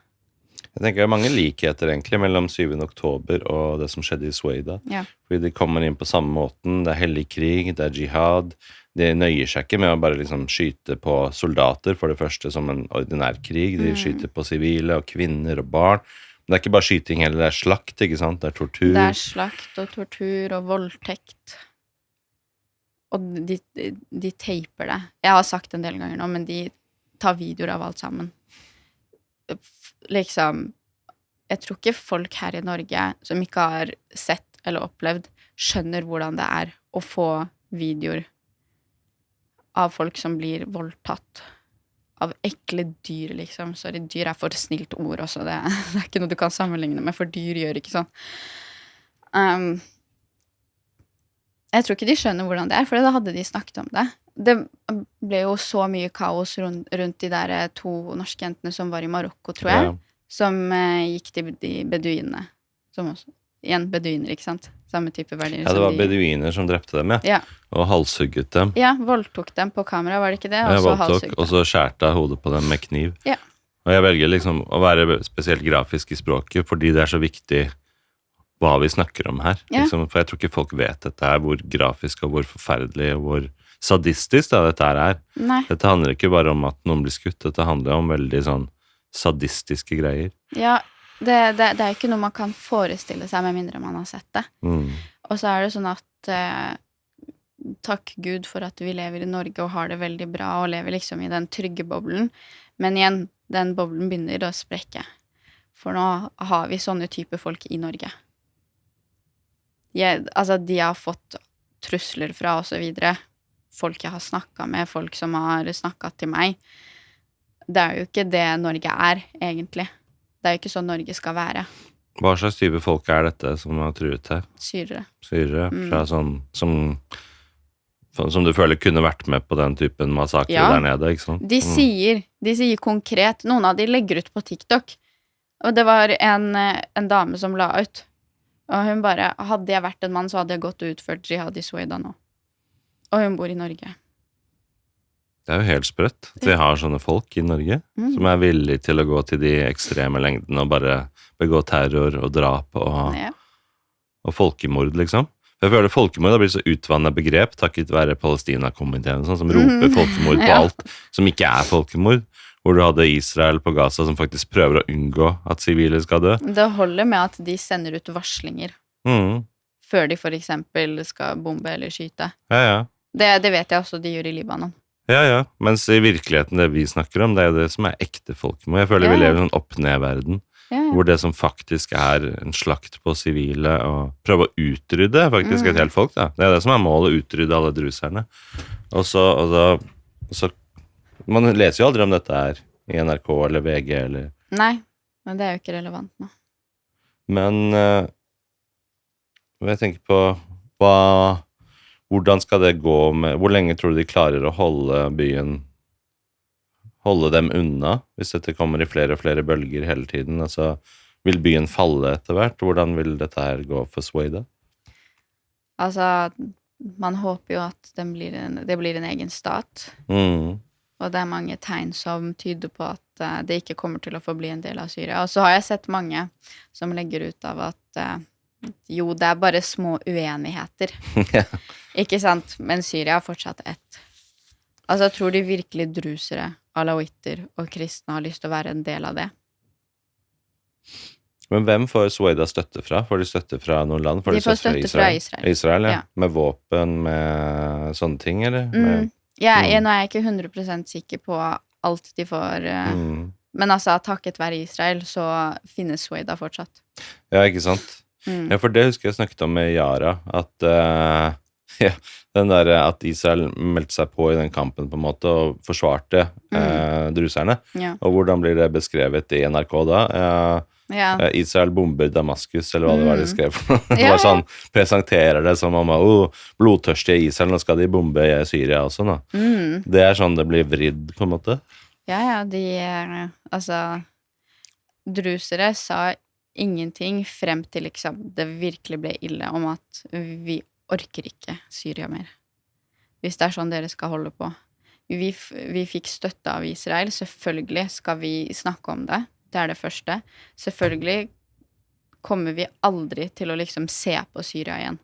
Jeg tenker det mange likheter egentlig mellom 7. oktober og det som skjedde i Sweda. Ja. Fordi de kommer inn på samme måten. Det hellig krig, det jihad. De nøyer seg ikke med å bare liksom skyte på soldater, for det første som en ordinær krig. De skyter på sivile og kvinner og barn. Men det ikke bare skyting heller, det slakt, ikke sant? Det tortur. Det slakt og tortur og voldtekt. Og de taper det. Jeg har sagt en del ganger nå, men de tar videoer av alt sammen. Liksom, jeg tror ikke folk her i Norge som ikke har sett eller opplevd, skjønner hvordan det å få videoer av folk som blir voldtatt av ekle dyr, liksom. Sorry, dyr for snilt ord også. Det ikke noe du kan sammenligne med, for dyr gjør ikke sånn. Jeg tror ikke de skjønner hvordan det for da hadde de snakket om det. Det ble jo så mye kaos rundt de der 2 norske jentene som var i Marokko, tror jeg, som gikk til de beduinene, som også, igjen beduiner, ikke sant? Samme type verdier. Ja, det var beduiner som drepte dem, ja. Og halshugget dem. Ja, voldtok dem på kamera, var det ikke det? Ja, voldtok, og så skjærte jeg hodet på dem med kniv. Ja. Og jeg velger liksom å være spesielt grafisk i språket, fordi det så viktig hva vi snakker om her. Ja. Liksom, for jeg tror ikke folk vet dette hvor grafisk og hvor forferdelig og hvor sadistisk dette er. Nei. Dette handler ikke bare om at noen blir skutt, dette handler om veldig sånn sadistiske greier. Ja, det ikke noe man kan forestille seg med mindre man har sett det. Og så det sånn at takk Gud for at vi lever i Norge og har det veldig bra og lever liksom i den trygge boblen. Men igjen, den boblen begynner å sprekke. For nå har vi sånne type folk i Norge. Altså, de har fått trusler fra og så videre. Folk jeg har snakket med, folk som har snakket til meg. Det jo ikke det Norge egentlig. Det jo ikke sånn Norge skal være. Hva slags type folk dette som har truet her? Syrere. Fra sånn som du føler kunne vært med på den typen massakre der nede, ikke sant? De sier konkret, noen av de legger ut på TikTok, og det var en dame som la ut, og hun bare, hadde jeg vært en mann, så hadde jeg gått og utført jihad i Sweda nå. Og hun bor i Norge. Det jo helt sprøtt at vi har sånne folk i Norge som villige til å gå til de ekstreme lengdene og bare begå terror og drap og folkemord, liksom. Jeg føler folkemord har blitt så utvannet begrep takket være Palestina-komiteen, sånn, som roper folkemord på alt som ikke folkemord. Hvor du hadde Israel på Gaza som faktisk prøver å unngå at sivile skal dø. Det holder med at de sender ut varslinger før de for eksempel skal bombe eller skyte. Ja. Det vet jeg også de gjør i Libanon. Ja, mens i virkeligheten det vi snakker om, det jo det som ekte folkemord. Jeg føler vi lever i en sånn opp-ned-verden, hvor det som faktisk en slakt på sivile, og prøve å utrydde faktisk et helt folk, da. Det det som målet, å utrydde alle druserne. Og så man leser jo aldri om dette her i NRK eller VG eller... Nei, men det jo ikke relevant nå. Men jeg tenker på hvordan skal det gå med... Hvor lenge tror du de klarer å holde dem unna, hvis dette kommer i flere og flere bølger hele tiden? Altså, vil byen falle etter hvert? Hvordan vil dette her gå for Sweda? Altså, man håper jo at det blir en egen stat. Og det mange tegn som tyder på at det ikke kommer til å få bli en del av Syria. Og så har jeg sett mange som legger ut av at jo, det bare små uenigheter. Ikke sant? Men Syria fortsatt ett. Altså, jeg tror de virkelig drusere, alawitter og kristne har lyst til å være en del av det. Men hvem får Sweda støtte fra? Får de støtte fra noen land? De får støtte fra Israel. Israel, ja. Med våpen, med sånne ting, eller? Nå jeg ikke 100% sikker på alt de får, men altså, takket være Israel, så finnes Sweda fortsatt. Ja, ikke sant? Ja, for det husker jeg snakket om med Yara, at den der at Israel meldte seg på i den kampen på en måte, og forsvarte druserne. Ja. Og hvordan blir det beskrevet i NRK da? Israel bomber Damaskus, eller hva det var de skrev for noe. Det var sånn, presenterer det som om blodtørstige Israel, nå skal de bombe Syria også nå. Det sånn det blir vridd, på en måte. Ja, altså, drusere sa ingenting frem til liksom det virkelig ble ille om at vi orker ikke Syria mer. Hvis det sånn dere skal holde på. Vi fikk støtte av Israel. Selvfølgelig skal vi snakke om det. Det det første. Selvfølgelig kommer vi aldri til å liksom se på Syria igjen.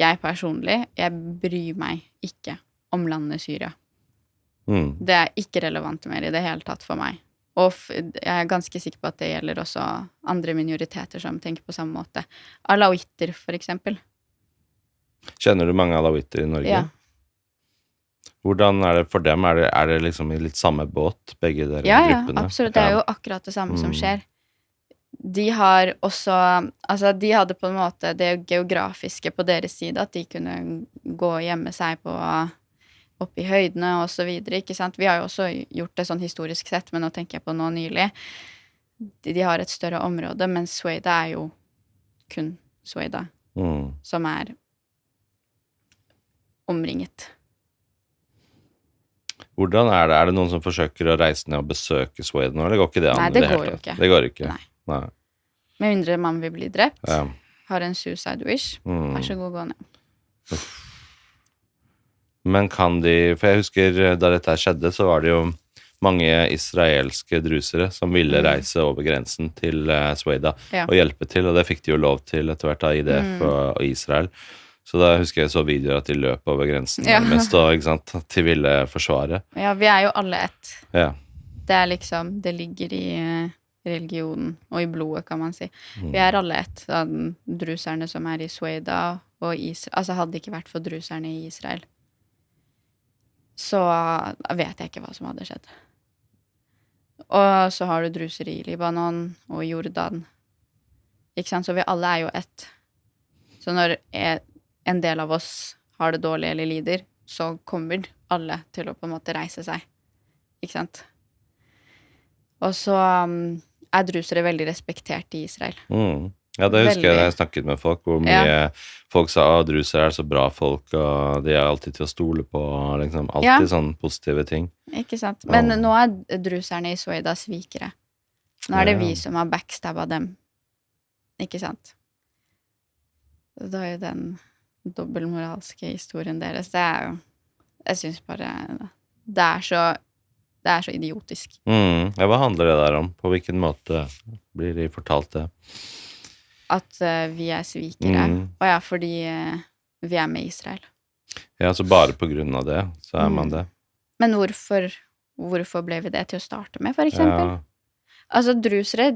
Jeg personlig, jeg bryr meg ikke om landet Syria. Det ikke relevant mer i det hele tatt for meg. Og jeg ganske sikker på at det gjelder også andre minoriteter som tenker på samme måte. Alawitter, for eksempel. Kjenner du mange alawitter i Norge? Ja. Hvordan det for dem? Det liksom i litt samme båt, begge dere gruppene? Ja, absolutt. Det jo akkurat det samme som skjer. De har også, altså de hadde på en måte det geografiske på deres side, at de kunne gå og gjemme seg opp i høydene og så videre, ikke sant? Vi har jo også gjort det sånn historisk sett, men nå tenker jeg på nå nylig. De har et større område, men Sueda jo kun Sueda, som omringet. Hvordan det? Det noen som forsøker å reise ned og besøke Sueda nå, eller går ikke det an? Nei, det går jo ikke. Det går ikke. Nei. Med mindre man vil bli drept, har en suicide wish, vær så god, gå ned. Men kan de, for jeg husker da dette skjedde, så var det jo mange israelske drusere som ville reise over grensen til Sueda og hjelpe til, og det fikk de jo lov til etter hvert av IDF og Israel. Så da husker jeg så videoer at de løp over grensen mest, og ikke sant, at de ville forsvare. Ja, vi jo alle ett. Ja. Det liksom, det ligger i religionen og i blodet, kan man si. Vi alle ett, druserne som i Sueda og Israel. Altså, hadde det ikke vært for druserne i Israel, så vet jeg ikke hva som hadde skjedd. Og så har du druser i Libanon og Jordan. Ikke sant? Så vi alle jo ett. Så når en del av oss har det dårlig eller lider, så kommer alle til å på en måte reise seg. Ikke sant? Og så drusere veldig respektert i Israel. Ja, det husker jeg da jeg snakket med folk, hvor mye folk sa at drusere så bra folk, og de alltid til å stole på, liksom, alltid sånn positive ting. Ikke sant? Men nå druserne i Sueda svikere. Nå det vi som har backstabba dem. Ikke sant? Da jo den dobbeltmoralske historien deres, det jo jeg synes bare det så idiotisk. Ja, hva handler det der om? På hvilken måte blir de fortalt det? At vi svikere. Og fordi vi med Israel. Ja, så bare på grunn av det, så man det. Men hvorfor ble vi det til å starte med, for eksempel? Ja. Altså, drusere,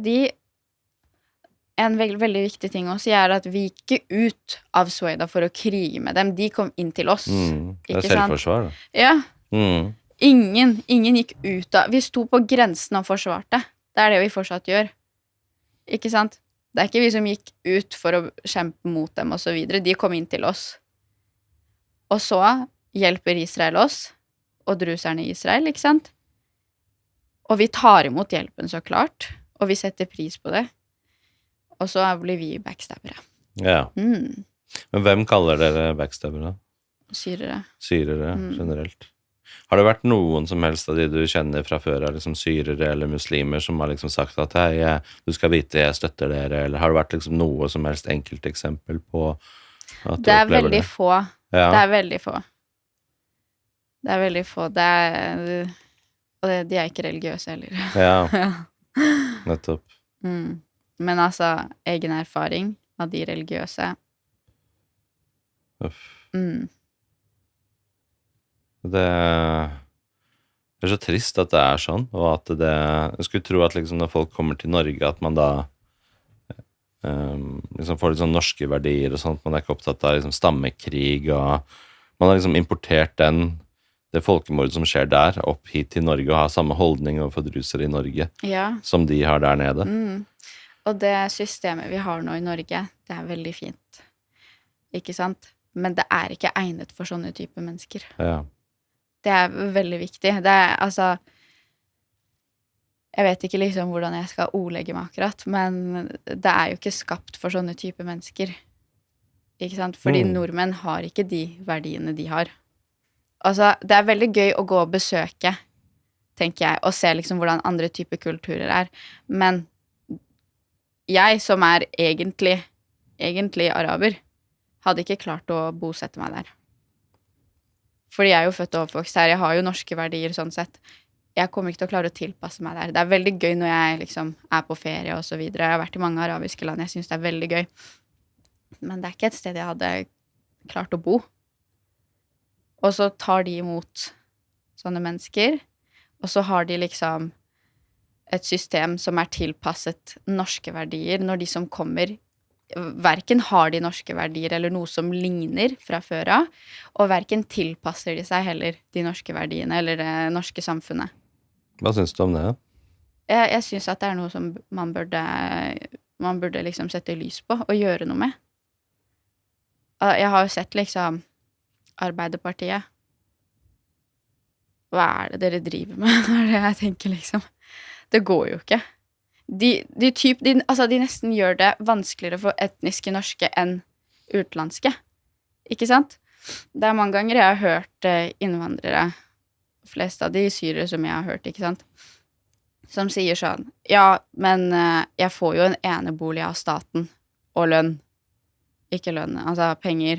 en veldig viktig ting også at vi gikk ikke ut av Sueda for å krige med dem. De kom inn til oss. Det selvforsvar, da. Ja. Ingen gikk ut av... Vi sto på grensen og forsvarte. Det det vi fortsatt gjør. Ikke sant? Det ikke vi som gikk ut for å kjempe mot dem og så videre. De kom inn til oss. Og så hjelper Israel oss, og druserne i Israel, ikke sant? Og vi tar imot hjelpen, så klart. Og vi setter pris på det. Og så blir vi backstabbere. Ja. Men hvem kaller dere backstabbere? Syrere. Syrere, generelt. Har det vært noen som helst av de du kjenner fra før, liksom syrere eller muslimer, som har liksom sagt at hei, du skal vite jeg støtter dere, eller har det vært liksom noe som helst enkelteksempel på at du det opplever veldig det? Få. Ja. Det veldig få. Det veldig få. Og de ikke religiøse heller. Ja, nettopp. Men altså, egen erfaring av de religiøse. Uff. Det så trist at det sånn, og at jeg skulle tro at liksom når folk kommer til Norge, at man da liksom får litt sånn norske verdier og sånt, man ikke opptatt av liksom stammekrig, og man har liksom importert det folkemordet som skjer der, opp hit til Norge, og har samme holdning overfor drusere i Norge, som de har der nede. Og det systemet vi har nå i Norge, det veldig fint. Ikke sant? Men det ikke egnet for sånne type mennesker. Ja. Det veldig viktig. Det altså Jeg vet ikke liksom hvordan jeg skal ordlegge meg akkurat, men det jo ikke skapt for sånne type mennesker. Ikke sant? Fordi nordmenn har ikke de verdiene de har. Altså, det veldig gøy å gå og besøke, tenker jeg, og se liksom hvordan andre typer kulturer Men jeg, som egentlig araber, hadde ikke klart å bosette meg der. Fordi jeg jo født og oppvokst her, jeg har jo norske verdier sånn sett. Jeg kommer ikke til å klare å tilpasse meg der. Det veldig gøy når jeg liksom på ferie og så videre. Jeg har vært i mange arabiske land, jeg synes det veldig gøy. Men det ikke et sted jeg hadde klart å bo. Og så tar de imot sånne mennesker, og så har de liksom et system som tilpasset norske verdier, når de som kommer hverken har de norske verdier eller noe som ligner fra før av, og hverken tilpasser de seg heller de norske verdiene eller det norske samfunnet. Hva synes du om det? Jeg synes at det noe som man burde liksom sette lys på og gjøre noe med. Jeg har jo sett liksom Arbeiderpartiet. Hva det dere driver med? Det det jeg tenker liksom. Det går jo ikke. De nesten gjør det vanskeligere for etniske norske enn utenlandske. Ikke sant? Det mange ganger jeg har hørt innvandrere, flest av de syrere som jeg har hørt, ikke sant? Som sier sånn, ja, men jeg får jo en enebolig av staten, og lønn. Ikke lønn, altså penger.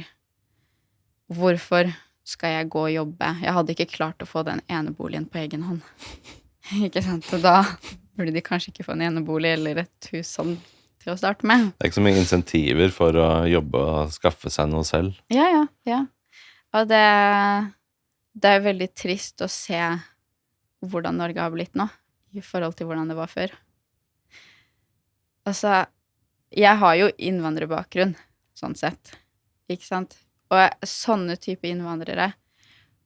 Hvorfor skal jeg gå og jobbe? Jeg hadde ikke klart å få den eneboligen på egen hånd. Ikke sant? Og da burde de kanskje ikke få en enebolig eller et hus sånn til å starte med. Det ikke så mye insentiver for å jobbe og skaffe seg noe selv. Ja. Og det veldig trist å se hvordan Norge har blitt nå, i forhold til hvordan det var før. Altså, jeg har jo innvandrerbakgrunn, sånn sett, ikke sant? Og sånne type innvandrere,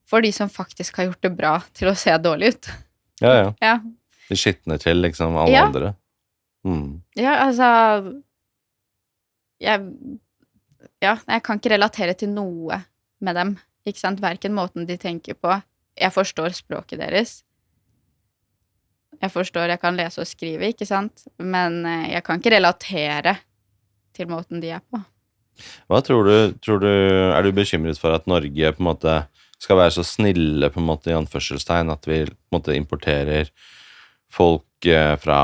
for de som faktisk har gjort det bra til å se dårlig ut. Ja. De skittner til liksom alle andre. Ja, altså jeg kan ikke relatere til noe med dem, ikke sant? Hverken måten de tenker på. Jeg forstår språket deres. Jeg kan lese og skrive, ikke sant? Men jeg kan ikke relatere til måten de på. Hva tror du, du bekymret for at Norge på en måte skal være så snille på en måte i anførselstegn, at vi på en måte importerer folk fra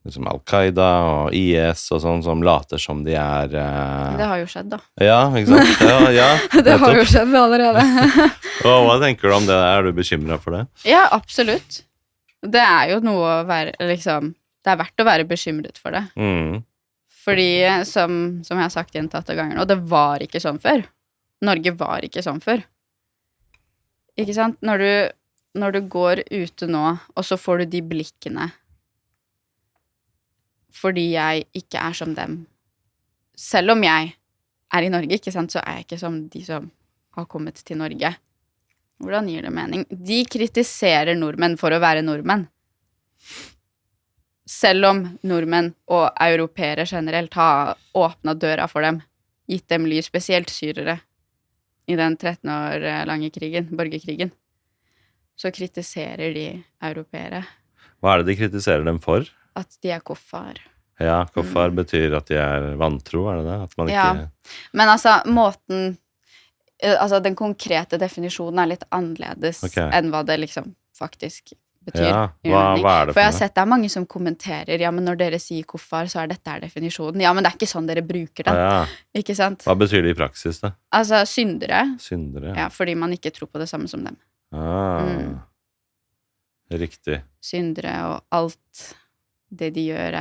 liksom Al-Qaida og IS og sånn, som later som de Det har jo skjedd, da. Ja, ikke sant? Ja, det har jo skjedd allerede. Og hva tenker du om det? Du bekymret for det? Ja, absolutt. Det jo noe å være, liksom, det verdt å være bekymret for det. Fordi, som jeg har sagt gjentatte ganger nå, det var ikke sånn før. Norge var ikke sånn før. Ikke sant? Når du går ute nå, og så får du de blikkene fordi jeg ikke som dem. Selv om jeg i Norge, ikke sant, så jeg ikke som de som har kommet til Norge. Hvordan gir det mening? De kritiserer nordmenn for å være nordmenn. Selv om nordmenn og europeere generelt har åpnet døra for dem, gitt dem liv, spesielt syrere, i den 13 år lange krigen, borgerkrigen, så kritiserer de europeere. Hva det de kritiserer dem for? At de kuffar. Ja, kuffar betyr at de vantro, det? At man ikke... Ja, men altså, måten... Altså, den konkrete definisjonen litt annerledes enn hva det liksom faktisk betyr. Ja, hva det for jeg har sett det mange som kommenterer, ja, men når dere sier kuffar, så dette definisjonen. Ja, men det ikke sånn dere bruker den. Ja. Ikke sant? Hva betyr det i praksis, da? Altså, syndere. Syndere, ja. Fordi man ikke tror på det samme som dem. Riktig. Syndere, og alt det de gjør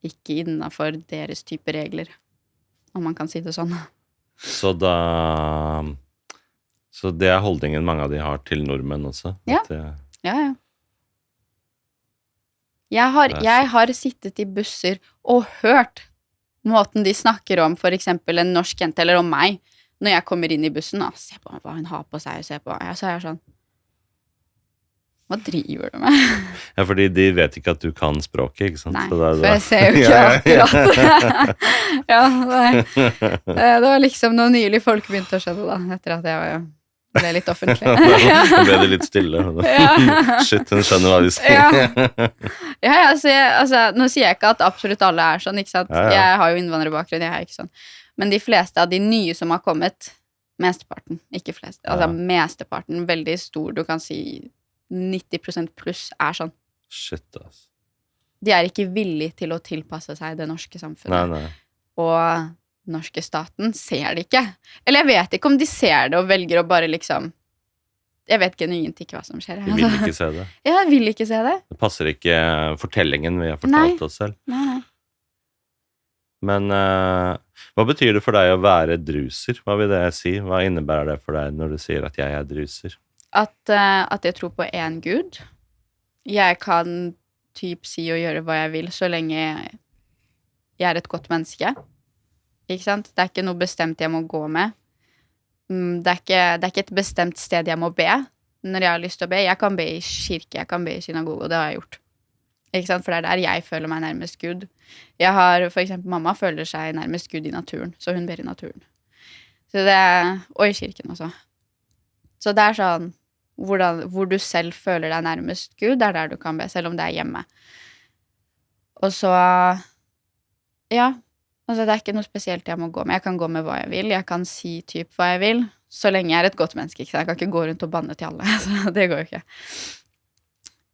ikke innenfor deres type regler. Om man kan si det sånn. Så det holdningen mange av de har til nordmenn også? Ja. Ja. Jeg har sittet i busser og hørt måten de snakker om for eksempel en norsk jente, eller om meg, når jeg kommer inn i bussen. Se på hva hun har på seg, se på. Så jeg sånn, hva driver du med? Ja, fordi de vet ikke at du kan språket, ikke sant? Nei, for jeg ser jo ikke akkurat. Ja, det var liksom noe nylig folk begynte å skjønne da, etter at jeg ble litt offentlig. Nå ble det litt stille. Shit, hun skjønner hva vi sier. Altså, nå sier jeg ikke at absolutt alle sånn, ikke sant? Jeg har jo innvandrerbakgrunn, jeg er ikke sånn. Men de fleste av de nye som har kommet, mesteparten, ikke flest, altså mesteparten, veldig stor, du kan si 90% pluss sånn. Shit, altså. De ikke villige til å tilpasse seg det norske samfunnet. Nei. Og norske staten ser det ikke. Eller jeg vet ikke om de ser det og velger å bare liksom jeg vet genuint ikke hva som skjer. Vi vil ikke se det. Ja, jeg vil ikke se det. Det passer ikke fortellingen vi har fortalt oss selv. Nei. Men hva betyr det for deg å være druser? Hva vil det si? Hva innebærer det for deg når du sier at jeg druser? At jeg tror på en Gud. Jeg kan typ si og gjøre hva jeg vil så lenge jeg et godt menneske. Ikke sant? Det ikke noe bestemt jeg må gå med. Det ikke et bestemt sted jeg må be når jeg har lyst til å be. Jeg kan be i kirke, jeg kan be i synagoge, og det har jeg gjort. Ikke sant? For det der jeg føler meg nærmest Gud. Jeg har, for eksempel, mamma føler seg nærmest Gud i naturen, så hun ber i naturen. Så og i kirken også. Så det sånn, hvor du selv føler deg nærmest Gud, det der du kan be, selv om det hjemme. Og så, altså det ikke noe spesielt jeg må gå med. Jeg kan gå med hva jeg vil, jeg kan si typ hva jeg vil, så lenge jeg et godt menneske, ikke sant? Jeg kan ikke gå rundt og banne til alle, så det går jo ikke.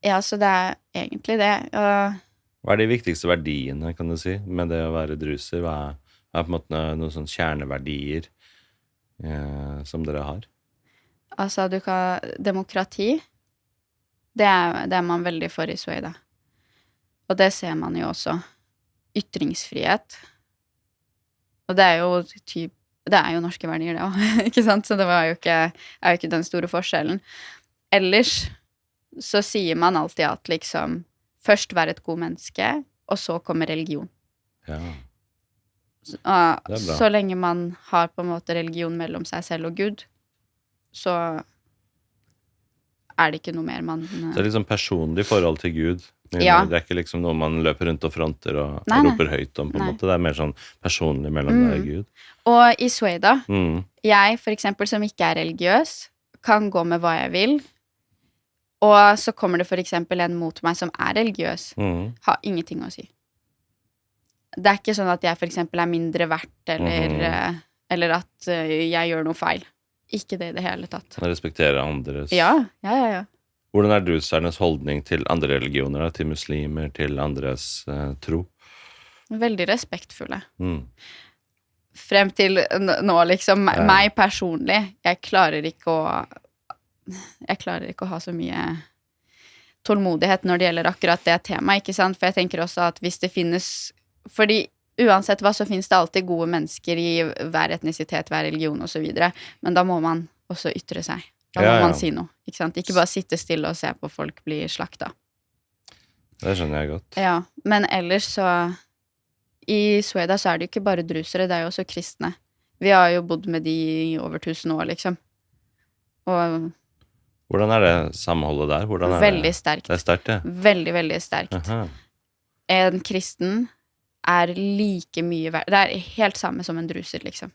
Ja, så det egentlig det. Hva de viktigste verdiene, kan du si, med det å være druser? Hva på en måte noen sånne kjerneverdier som dere har? Altså, demokrati, det man veldig for i Sueda. Og det ser man jo også. Ytringsfrihet. Og det jo norske verdier, det også, ikke sant? Så det er jo ikke den store forskjellen. Ellers så sier man alltid at liksom først være et god menneske, og så kommer religion. Ja. Det bra. Så lenge man har på en måte religion mellom seg selv og Gud, så det ikke noe mer man... Så det liksom personlig forhold til Gud. Ja. Det ikke liksom noe man løper rundt og fronter og roper høyt om, på en måte. Det mer sånn personlig mellom deg og Gud. Og i Sueda, jeg for eksempel som ikke religiøs, kan gå med hva jeg vil, og så kommer det for eksempel en mot meg som religiøs, har ingenting å si. Det ikke sånn at jeg for eksempel mindre verdt, eller at jeg gjør noe feil. Ikke det i det hele tatt. Respektere andres... Ja. Hvordan drusernes holdning til andre religioner, til muslimer, til andres tro? Veldig respektfulle. Frem til nå, liksom, meg personlig, jeg klarer ikke å ha så mye tålmodighet når det gjelder akkurat det temaet, ikke sant? For jeg tenker også at hvis det finnes... Fordi uansett hva, så finnes det alltid gode mennesker i hver etnisitet, hver religion og så videre, men da må man også ytre seg. Da må man si noe, ikke sant? Ikke bare sitte stille og se på folk bli slakta. Det skjønner jeg godt. Ja, men ellers så i Sueda så det jo ikke bare drusere, det jo også kristne. Vi har jo bodd med de i over 1000 år, liksom. Og hvordan det samholdet der? Hvordan veldig sterkt. Det sterkt, det? Veldig, veldig sterkt. Aha. En kristen like mye verdt. Det helt samme som en druser, liksom.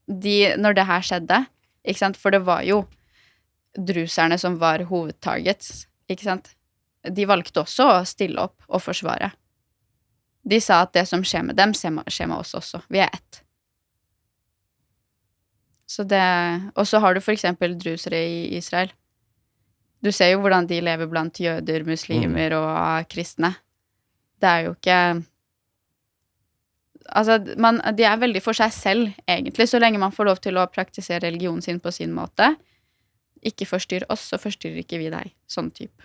Når det her skjedde, ikke sant? For det var jo druserne som var hovedtarget, ikke sant? De valgte også å stille opp og forsvare. De sa at det som skjer med dem, skjer med oss også. Vi ett. Så og så har du for eksempel drusere i Israel. Du ser jo hvordan de lever blant jøder, muslimer og kristne. Det jo ikke... Altså, de veldig for seg selv, egentlig, så lenge man får lov til å praktisere religionen sin på sin måte. Ikke forstyrr oss, så forstyrrer ikke vi deg. Sånn type.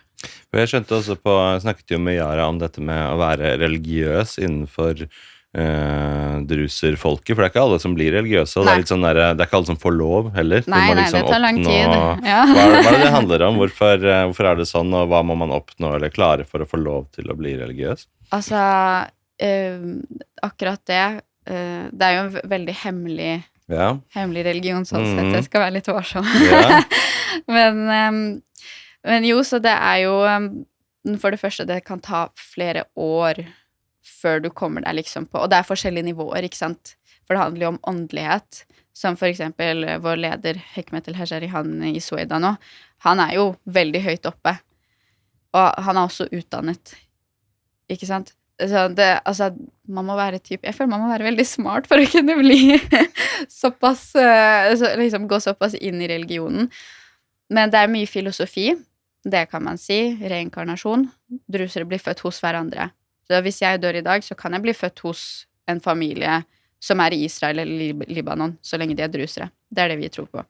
Jeg skjønte også jeg snakket jo med Yara om dette med å være religiøs innenfor druserfolket, for det ikke alle som blir religiøse, og det litt sånn der, det ikke alle som får lov heller. Nei, liksom det tar lang tid. Ja. Hva det handler om? Hvorfor det sånn, og hva må man oppnå eller klare for å få lov til å bli religiøs? Altså, akkurat det jo en veldig hemmelig religion, sånn sett. Det skal være litt varsom. Ja. men jo, så det jo for det første, det kan ta flere år før du kommer deg liksom på, og det forskjellige nivåer, ikke sant? For det handler jo om åndelighet, som for eksempel vår leder, Hekmet El-Hajari, han i Sueda nå, han jo veldig høyt oppe, og han også utdannet, ikke sant? Så altså, man må være jeg føler man må være veldig smart for å kunne bli såpass, liksom gå såpass inn i religionen. Men det mye filosofi, det kan man si, reinkarnasjon. Drusere blir født hos hverandre. Så hvis jeg dør i dag, så kan jeg bli født hos en familie som i Israel eller Libanon, så lenge de drusere. Det det vi tror på.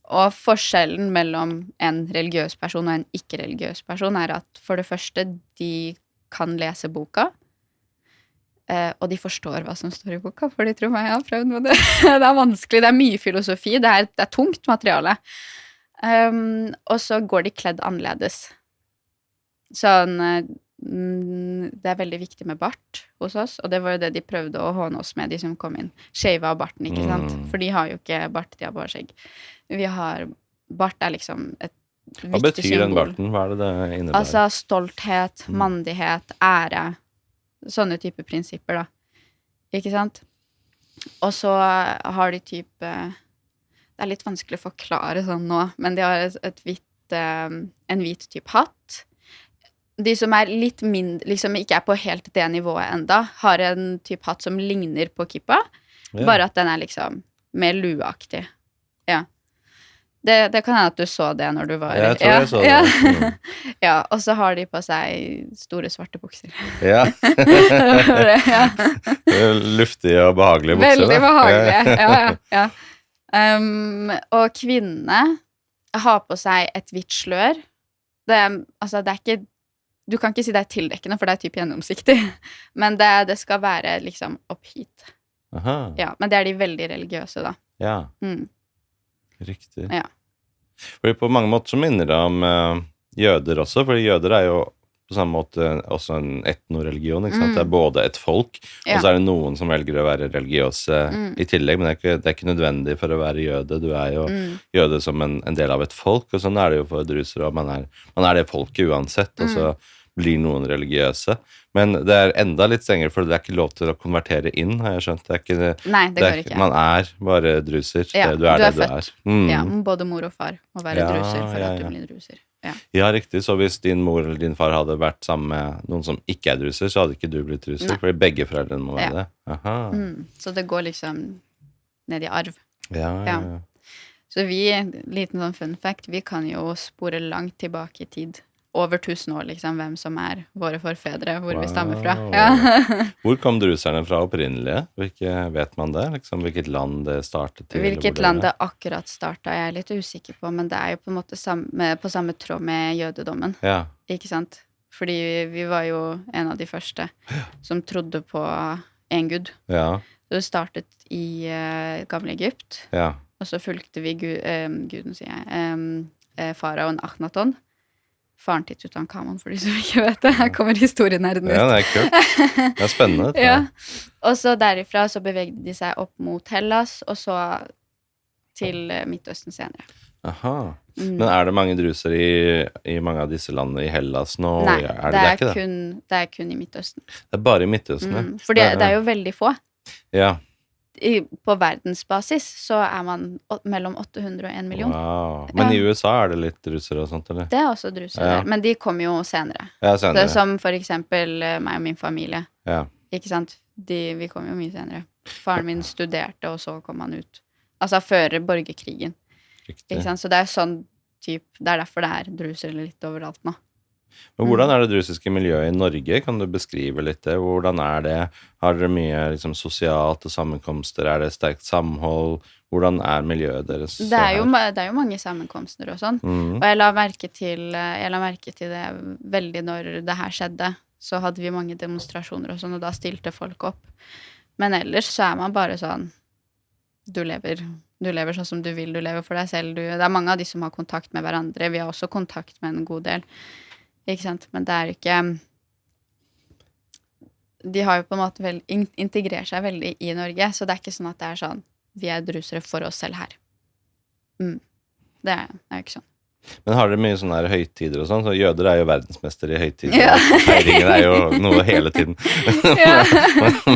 Og forskjellen mellom en religiøs person og en ikke-religiøs person at for det første, de kan lese boka, og de forstår hva som står i boka, for de tror meg, jeg har prøvd med det. Det vanskelig, det mye filosofi, det tungt materiale. Og så går de kledd annerledes. Sånn, det veldig viktig med bart hos oss, og det var jo det de prøvde å håne oss med, de som kom inn. Shave av barten, ikke sant? For de har jo ikke bart, de har bare skjegg. Bart liksom et viktig symbol. Hva betyr den barten? Hva det innebærer? Altså stolthet, mandighet, ære, sånne type prinsipper da, ikke sant? Og så har de type, det litt vanskelig å forklare sånn nå, men de har en hvit type hatt. De som litt mindre, liksom ikke på helt det nivået enda, har en type hatt som ligner på kippa, bare at den liksom mer lueaktig. Ja. Det kan hende at du så det når du var... Jeg tror jeg så det. Ja, og så har de på seg store svarte bukser. Ja. Luftige og behagelige bukser. Veldig behagelige, ja. Og kvinnene har på seg et hvitt slør. Altså, det ikke... Du kan ikke si det tildekkende, for det typ gjennomsiktig. Men det skal være liksom opp hit. Aha. Ja, men det de veldig religiøse da. Ja. Riktig. Ja. For på mange måter så minner det om jøder også, for jøder jo på samme måte også en etnoreligion, ikke sant? Det både et folk, og så det noen som velger å være religiøse i tillegg, men det ikke nødvendig for å være jøde. Du jo jøde som en del av et folk, og sånn det jo for drusere, og man det folket uansett, og så blir noen religiøse. Men det enda litt strengere, for det ikke lov til å konvertere inn, har jeg skjønt. Nei, det går ikke. Man bare druser. Ja, du det du født. Ja, både mor og far må være druser for at du blir druser. Ja, riktig. Så hvis din mor eller din far hadde vært sammen med noen som ikke druser, så hadde ikke du blitt druser, fordi begge foreldrene må være det. Aha. Så det går liksom ned i arv. Ja. Så liten sånn fun fact, vi kan jo spore langt tilbake i tid. Over 1000 år, liksom, hvem som våre forfedre, hvor vi stammer fra. Ja. Hvor kom druserne fra opprinnelige? Vet man det? Liksom, hvilket land det startet til? Hvilket land det akkurat startet, jeg litt usikker på, men det jo på en måte på samme tråd med jødedommen. Ja. Ikke sant? Fordi vi var jo en av de første som trodde på en gud. Ja. Så det startet i gamle Egypt, og så fulgte vi guden, sier jeg, faraoen Akhenaton. Faren til Tutankhamon, for de som ikke vet det. Her kommer historienerdene ut. Ja, det kult. Det spennende. Ja. Og så derifra så bevegde de seg opp mot Hellas, og så til Midtøsten senere. Aha. Men det mange druser i mange av disse landene i Hellas nå? Nei, det kun i Midtøsten. Det bare i Midtøsten, ja. For det jo veldig få. Ja. På verdensbasis så man mellom 800 og 1 million. Wow. Men i USA det litt drusere og sånt, eller? Det også drusere der, men de kom jo senere. Ja, senere. Det som for eksempel meg og min familie. Ja. Ikke sant? Vi kom jo mye senere. Faren min studerte, og så kom han ut. Altså før borgerkrigen. Riktig. Ikke sant? Så det sånn typ, det derfor det drusere litt overalt nå. Men hvordan det russiske miljøet i Norge? Kan du beskrive litt det? Hvordan det? Har dere mye liksom, sosialt og sammenkomster? Det sterkt samhold? Hvordan miljøet deres? Det jo mange sammenkomster og sånn. Og jeg la merke til det veldig når det her skjedde. Så hadde vi mange demonstrasjoner og sånn, og da stilte folk opp. Men ellers så man bare sånn, du lever sånn som du vil, du lever for deg selv. Det mange av de som har kontakt med hverandre. Vi har også kontakt med en god del. Ikke sant? Men det ikke... De har jo på en måte integrert seg veldig i Norge, så det ikke sånn at det sånn, vi drusere for oss selv her. Det jo ikke sånn. Men har dere mye sånne her høytider og sånn? Så jøder jo verdensmester i høytider. Ja. Feiringen jo noe hele tiden.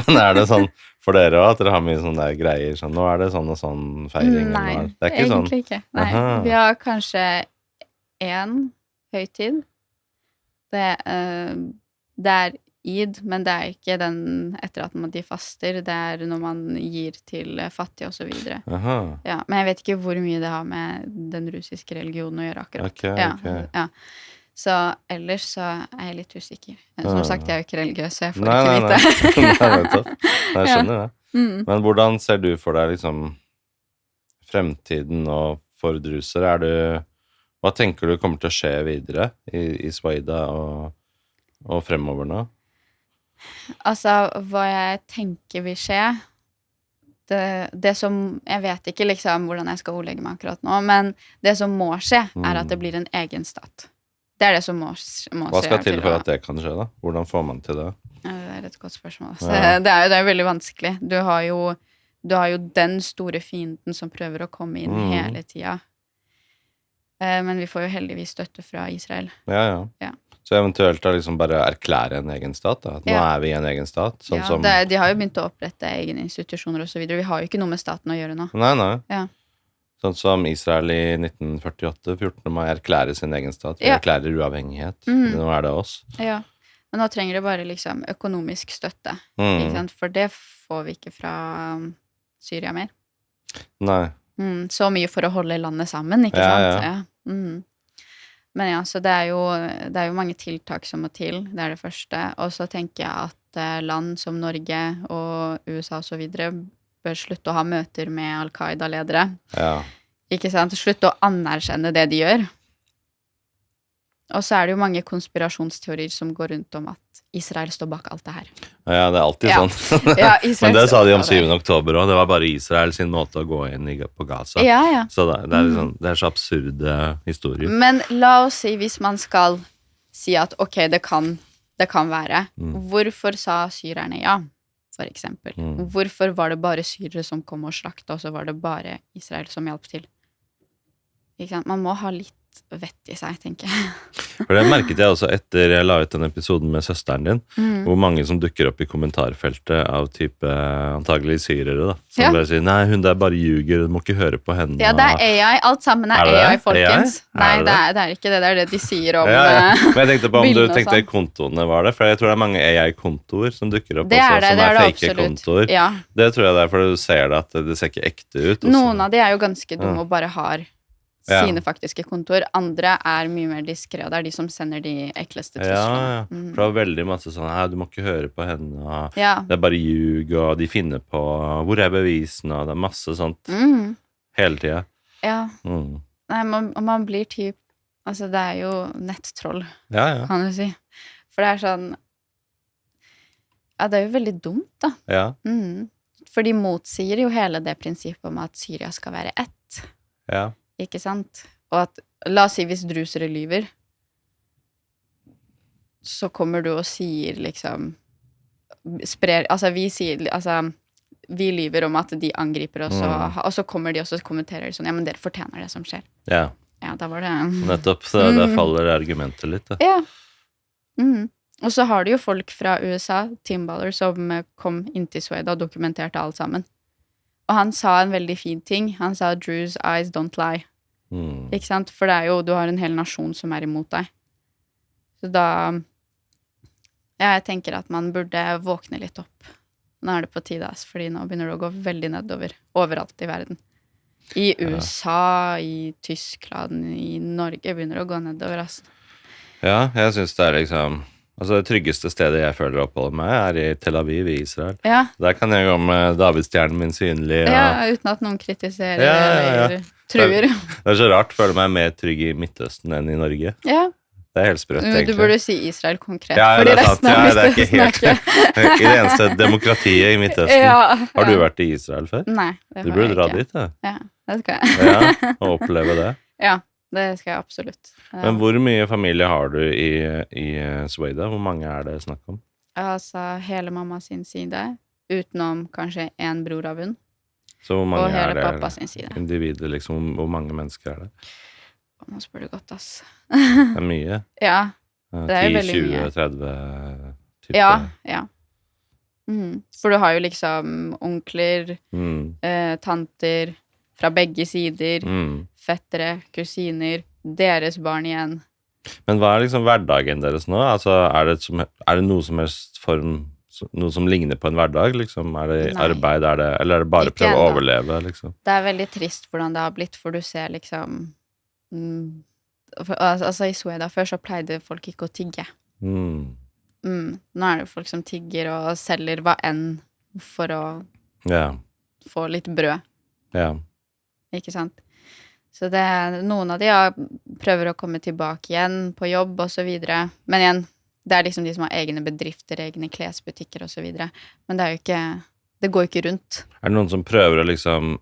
Men det sånn for dere også, at dere har mye sånne der greier? Sånn, nå det sånn og sånn feiring? Nei, det ikke egentlig ikke. Nei. Vi har kanskje 1 høytid. Det Eid, men det ikke den etter at de faster. Det når man gir til fattige og så videre. Ja, men jeg vet ikke hvor mye det har med den russiske religionen å gjøre akkurat. Okay. Ja. Så ellers så jeg litt usikker. Som sagt, jeg jo ikke religiøs, så jeg får ikke vite. Nei, jeg skjønner det. Men hvordan ser du for deg liksom fremtiden og for drusere? Hva tenker du kommer til å skje videre i Sveida og fremover nå? Altså, hva jeg tenker vil skje det som, jeg vet ikke liksom hvordan jeg skal ordlegge meg akkurat nå, men det som må skje at det blir en egen stat. Det det som må skje. Hva skal til for at det kan skje da? Hvordan får man til det? Det et godt spørsmål. Altså. Det jo veldig vanskelig. Du har jo den store fienden som prøver å komme inn hele tida. Men vi får jo heldigvis støtte fra Israel. Ja. Så eventuelt da liksom bare erklære en egen stat da? At nå vi en egen stat? Sånn som... de har jo begynt å opprette egne institusjoner og så videre. Vi har jo ikke noe med staten å gjøre nå. Nei. Ja. Sånn som Israel i 1948, 14. mai erklærer sin egen stat. De erklærer uavhengighet. Nå det oss. Ja. Men nå trenger det bare liksom økonomisk støtte. Ikke sant? For det får vi ikke fra Syria mer. Nei. Så mye for å holde landet sammen, ikke sant? Ja. Men ja, så det jo mange tiltak som må til, det det første. Og så tenker jeg at land som Norge og USA og så videre bør slutte å ha møter med Al-Qaida-ledere. Ja. Ikke sant? Slutte å anerkjenne det de gjør. Og så det jo mange konspirasjonsteorier som går rundt om at Israel står bak alt det her. Ja, det alltid sånn. Men det sa de om 7. oktober også. Det var bare Israel sin måte å gå inn på Gaza. Ja. Så liksom, det så absurde historier. Men la oss si, hvis man skal si at ok, det kan være. Hvorfor sa syrerne ja, for eksempel? Hvorfor var det bare syrere som kom og slakta, og så var det bare Israel som hjalp til? Ikke sant? Man må ha litt vett i seg, tenker jeg. For det merket jeg også etter jeg la ut den episoden med søsteren din, hvor mange som dukker opp i kommentarfeltet av type antagelig syrere da, som bare sier, nei, hun der bare ljuger, du må ikke høre på henne. Ja, det AI, alt sammen AI, folkens. Nei, det ikke det, det det de sier om Men jeg tenkte på om du tenkte kontoene var det, for jeg tror det mange AI-kontoer som dukker opp også, som fake-kontoer. Ja. Det tror jeg det for du ser det at det ser ikke ekte ut. Også. Noen av de jo ganske dumme og bare har sine faktiske kontor. Andre mye mer diskret, og det de som sender de ekleste truslene. For det var veldig masse sånn, du må ikke høre på henne, det bare ljug, og de finner på, hvor bevisene, og det masse sånt hele tiden. Ja. Nei, man blir typ, altså det jo nettroll, kan du si. For det sånn, det jo veldig dumt da. Ja. For de motsier jo hele det prinsippet om at Syria skal være ett. Ja. Ikke sant? Og at, la oss si hvis drusere lyver, så kommer du og sier liksom, vi lyver om at de angriper oss, og så kommer de og så kommenterer sånn, ja, men dere fortjener det som skjer. Ja, da var det... Nettopp, så der faller argumentet litt da. Ja. Og så har du jo folk fra USA, Tim Baller, som kom inn til Sveida og dokumenterte alt sammen. Og han sa en veldig fin ting. Han sa, Drew's eyes don't lie. Ikke sant? For det jo, du har en hel nasjon som imot deg. Så da, jeg tenker at man burde våkne litt opp. Nå det på tide, fordi nå begynner det å gå veldig nedover, overalt i verden. I USA, i Tyskland, i Norge begynner det å gå nedover, altså. Ja, jeg synes det liksom... Altså det tryggeste stedet jeg føler oppholdet meg i Tel Aviv i Israel. Ja. Der kan jeg gå med Davidstjernen min synlig. Og... Ja, uten at noen kritiserer eller truer. Det så rart, føler meg mer trygg i Midtøsten enn i Norge. Ja. Det helt sprøtt, egentlig. Du burde si Israel konkret. Ja, det sant. Det ikke helt i det eneste demokratiet i Midtøsten. Har du vært i Israel før? Nei, det har jeg ikke. Du burde dra dit, da. Ja, det skal jeg. Og oppleve det. Ja. Det skal jeg absolutt. Men hvor mye familie har du i Sveida? Hvor mange det snakk om? Altså, hele mamma sin side, utenom kanskje en bror av hun. Så hvor mange og hele pappa sin side. Individer, liksom, hvor mange mennesker det? Nå spør du godt, ass. Det mye. Ja, det 10, veldig 20, mye. 30 typer. Ja. For du har jo liksom onkler, tanter fra begge sider, fettere, kusiner, deres barn igjen. Men hva liksom hverdagen deres nå? Altså, er det noe som helst form, noe som ligner på en hverdag, liksom? Er det Nei. arbeid, eller er det bare Ikke prøve å enda. overleve, liksom? Det veldig trist hvordan det har blitt, for du ser liksom altså i Sweden før så pleide folk ikke å tigge. Nå det folk som tigger og selger hva enn for å få litt brød. Ja. Ikke sant? Så noen av de prøver å komme tilbake igjen på jobb og så videre. Men igjen, det liksom de som har egne bedrifter, egne klesbutikker og så videre. Men det jo ikke, det går ikke rundt. Det noen som prøver å liksom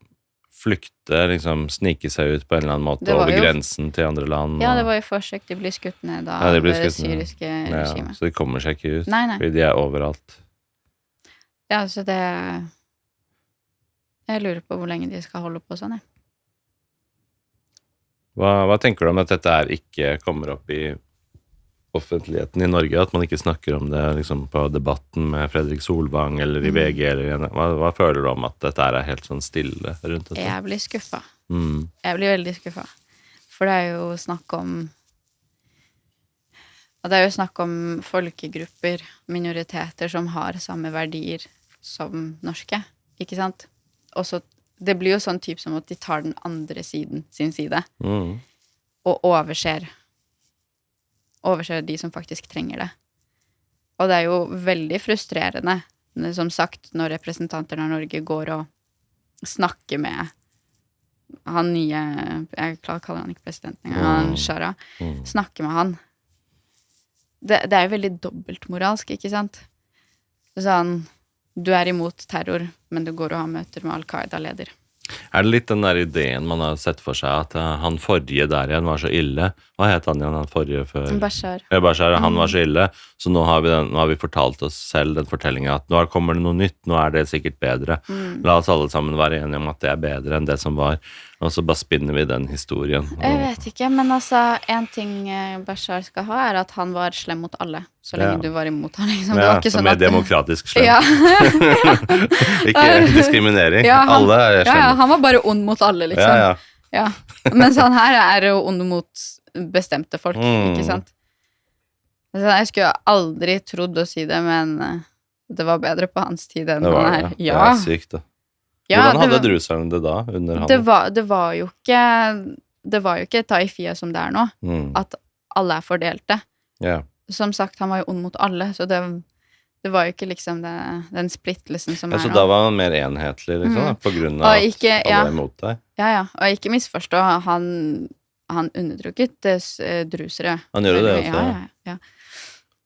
flykte, liksom snike seg ut på en eller annen måte over grensen til andre land? Ja, det var jo forsøk. De blir skutt ned av det syriske regimet. Så de kommer seg ikke ut? Nei. Fordi de overalt? Ja, så jeg lurer på hvor lenge de skal holde på sånn, Hva tenker du om at dette ikke kommer opp i offentligheten i Norge, at man ikke snakker om det liksom på debatten med Fredrik Solvang eller i VG, eller hva føler du om at dette helt sånn stille rundt dette? Jeg blir skuffa. Jeg blir veldig skuffa. For det jo snakk om folkegrupper, minoriteter som har samme verdier som norske, ikke sant? Og så det blir jo sånn typ som at de tar den andre siden, sin side, og overser de som faktisk trenger det. Og det jo veldig frustrerende, som sagt, når representanter av Norge går og snakker med han nye, jeg kaller han ikke presidenten, han Shara, snakker med han. Det jo veldig dobbeltmoralsk, ikke sant? Sånn, du imot terror, men du går og har møter med Al-Qaida-leder. Det litt den der ideen man har sett for seg, at han forrige der igjen var så ille? Hva het han igjen, han forrige før? Bashar. Ja, Bashar, han var så ille, så nå har vi fortalt oss selv den fortellingen at nå kommer det noe nytt, nå det sikkert bedre. La oss alle sammen være enige om at det bedre enn det som var, og så bare spinner vi den historien. Jeg vet ikke, men altså, en ting Bashar skal ha at han var slem mot alle, så lenge du var imot han, liksom. Ja, ikke som sånn demokratisk slem. Ja. Ikke diskriminering. Ja, alle slemme. Ja, han var bare ond mot alle, liksom. Ja. Mens han her jo ond mot bestemte folk, ikke sant? Altså, jeg skulle aldri trodd å si det, men det var bedre på hans tid enn han her. Ja. Det sykt, da. Ja, hvordan hadde druserne det da, under han? Det var jo ikke taifia som det nå, at alle fordelte. Ja. Som sagt, han var jo ond mot alle, så det var jo ikke liksom den splittelsen som ja, så nå. da var han mer enhetlig, liksom, på grunn av at alle imot deg? Ja, og ikke misforstå, han undertrykket drusere. Han gjør det også? Ja.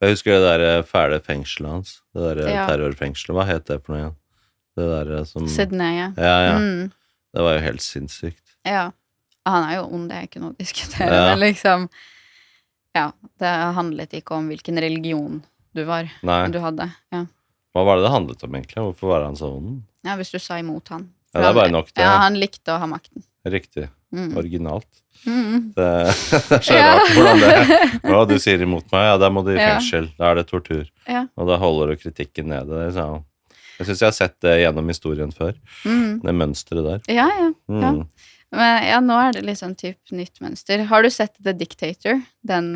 Jeg husker det der fæle fengselet hans, det der terrorfengselet, hva het det for noe igjen? Det der som... Sydney, Ja. Det var jo helt sinnssykt. Ja. Han jo ond, det ikke noe å diskutere, men liksom, det handlet ikke om hvilken religion du var, du hadde, Hva var det handlet om egentlig? Hvorfor var han så ond? Ja, hvis du sa imot han. Ja, det bare nok det. Ja, han likte å ha makten. Riktig. Originalt. Det så rart hvordan det du sier imot meg, da må du i fengsel, da det tortur. Og da holder du kritikken nede, det sa han. Jeg synes jeg har sett det gjennom historien før. Det mønstret der. Ja. Men nå det litt sånn typ nytt mønster. Har du sett The Dictator? Den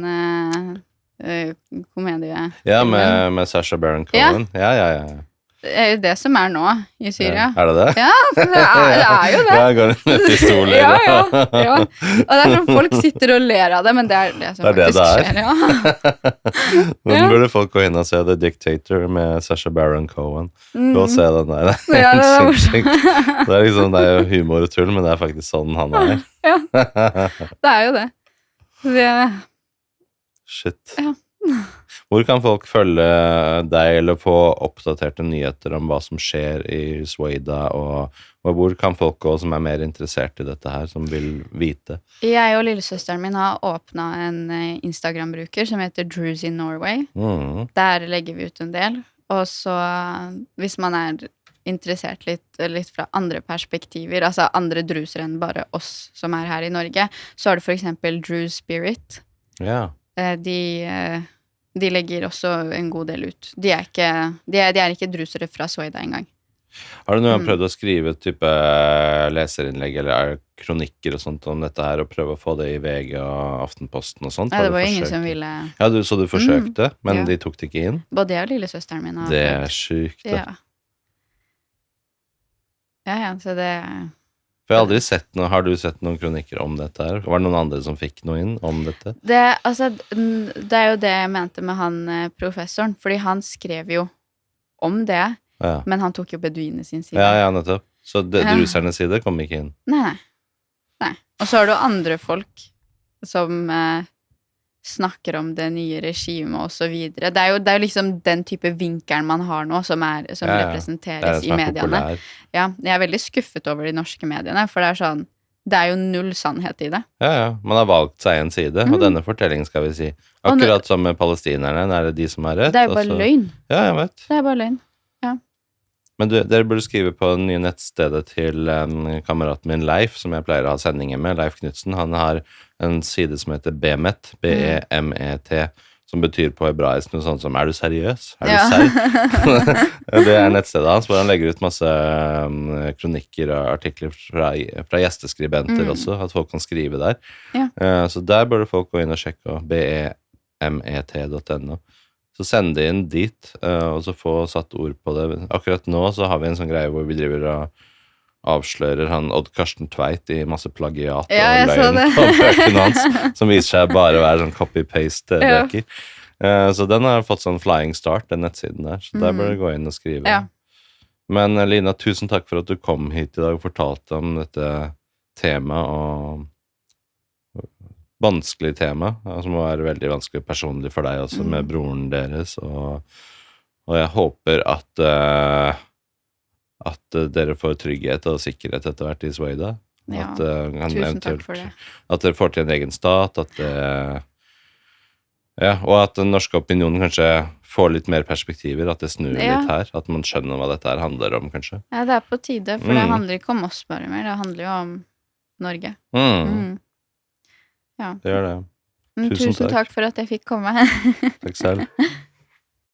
komedie? Ja, med Sacha Baron Cohen. Ja. Det jo det som nå i Syria. Ja, det? Ja, det jo det. Ja, går det med pistoler. Ja. Og det sånn folk sitter og ler av det, men det det som faktisk skjer. Ja. Nå burde folk gå inn og se The Dictator med Sacha Baron Cohen. Gå og se den der. Ja, det liksom, det jo humor og tull, men det faktisk sånn han Ja, det jo det. Shit. Ja. Hvor kan folk følge deg eller få oppdaterte nyheter om hva som skjer i Sweda, og hvor kan folk gå som mer interessert i dette her, som vil vite? Jeg og lillesøsteren min har åpnet en Instagram-bruker som heter Druzy Norway. Der legger vi ut en del, og så hvis man interessert litt fra andre perspektiver, altså andre druser enn bare oss som her i Norge, så har du for eksempel Drew Spirit. Ja. De legger også en god del ut. De er ikke drusere fra Sueda engang. Har du noen gang prøvd å skrive type leserinnlegg eller kronikker og sånt om dette her, og prøve å få det i VG og Aftenposten og sånt? Ja, det var ingen som ville. Ja, så du forsøkte, men de tok det ikke inn? Både jeg og lillesøsteren min har det er sykt, da. Ja, så det For jeg har aldri sett noe. Har du sett noen kronikker om dette her? Var det noen andre som fikk noe inn om dette? Det er jo det jeg mente med han professoren, fordi han skrev jo om det. Ja. Men han tok jo beduine sin side. Ja, nettopp. Så drusernes side kom ikke inn. Nei. Og så har du andre folk som snakker om det nye regimet og så videre. Det er jo liksom den type vinkelen man har nå, som representeres i mediene. Ja, jeg er veldig skuffet over de norske mediene, for det er jo null sannhet i det. Ja. Man har valgt seg en side, og denne fortellingen skal vi si. Akkurat som med palestinerne, er det de som har rett. Det er jo bare løgn. Ja, jeg vet. Det er bare løgn. Men dere burde skrive på det nye nettstedet til kameraten min Leif, som jeg pleier å ha sendinger med, Leif Knudsen. Han har en side som heter BEMET, B-E-M-E-T, som betyr på hebraisk noe sånt som er du seriøs? Er du serr? Det er nettstedet hans, hvor han legger ut masse kronikker og artikler fra gjesteskribenter også, at folk kan skrive der. Ja. Så der burde folk gå inn og sjekke, bemet.no. Så send det inn dit, og så få satt ord på det. Akkurat nå så har vi en sånn greie hvor vi driver og avslører han Odd Karsten Tveit i masse plagiat og løgn på bøkene hans, som viser seg bare å være sånn copy-paste-bøker. Så den har fått sånn flying start, den nettsiden der. Så der bør du gå inn og skrive. Ja. Men Lina, tusen takk for at du kom hit i dag og fortalte om dette temaet, og vanskelig tema, som må være veldig vanskelig personlig for deg også, med broren deres, og jeg håper at dere får trygghet og sikkerhet etter hvert i Sueda. Ja, tusen takk for det. At dere får til en egen stat, og at den norske opinionen kanskje får litt mer perspektiver, at det snur litt her, at man skjønner hva dette her handler om, kanskje. Ja, det er på tide, for det handler ikke om oss bare mer, det handler jo om Norge. Ja. Det gjør det. Tusen takk for at jeg fikk komme. Takk selv.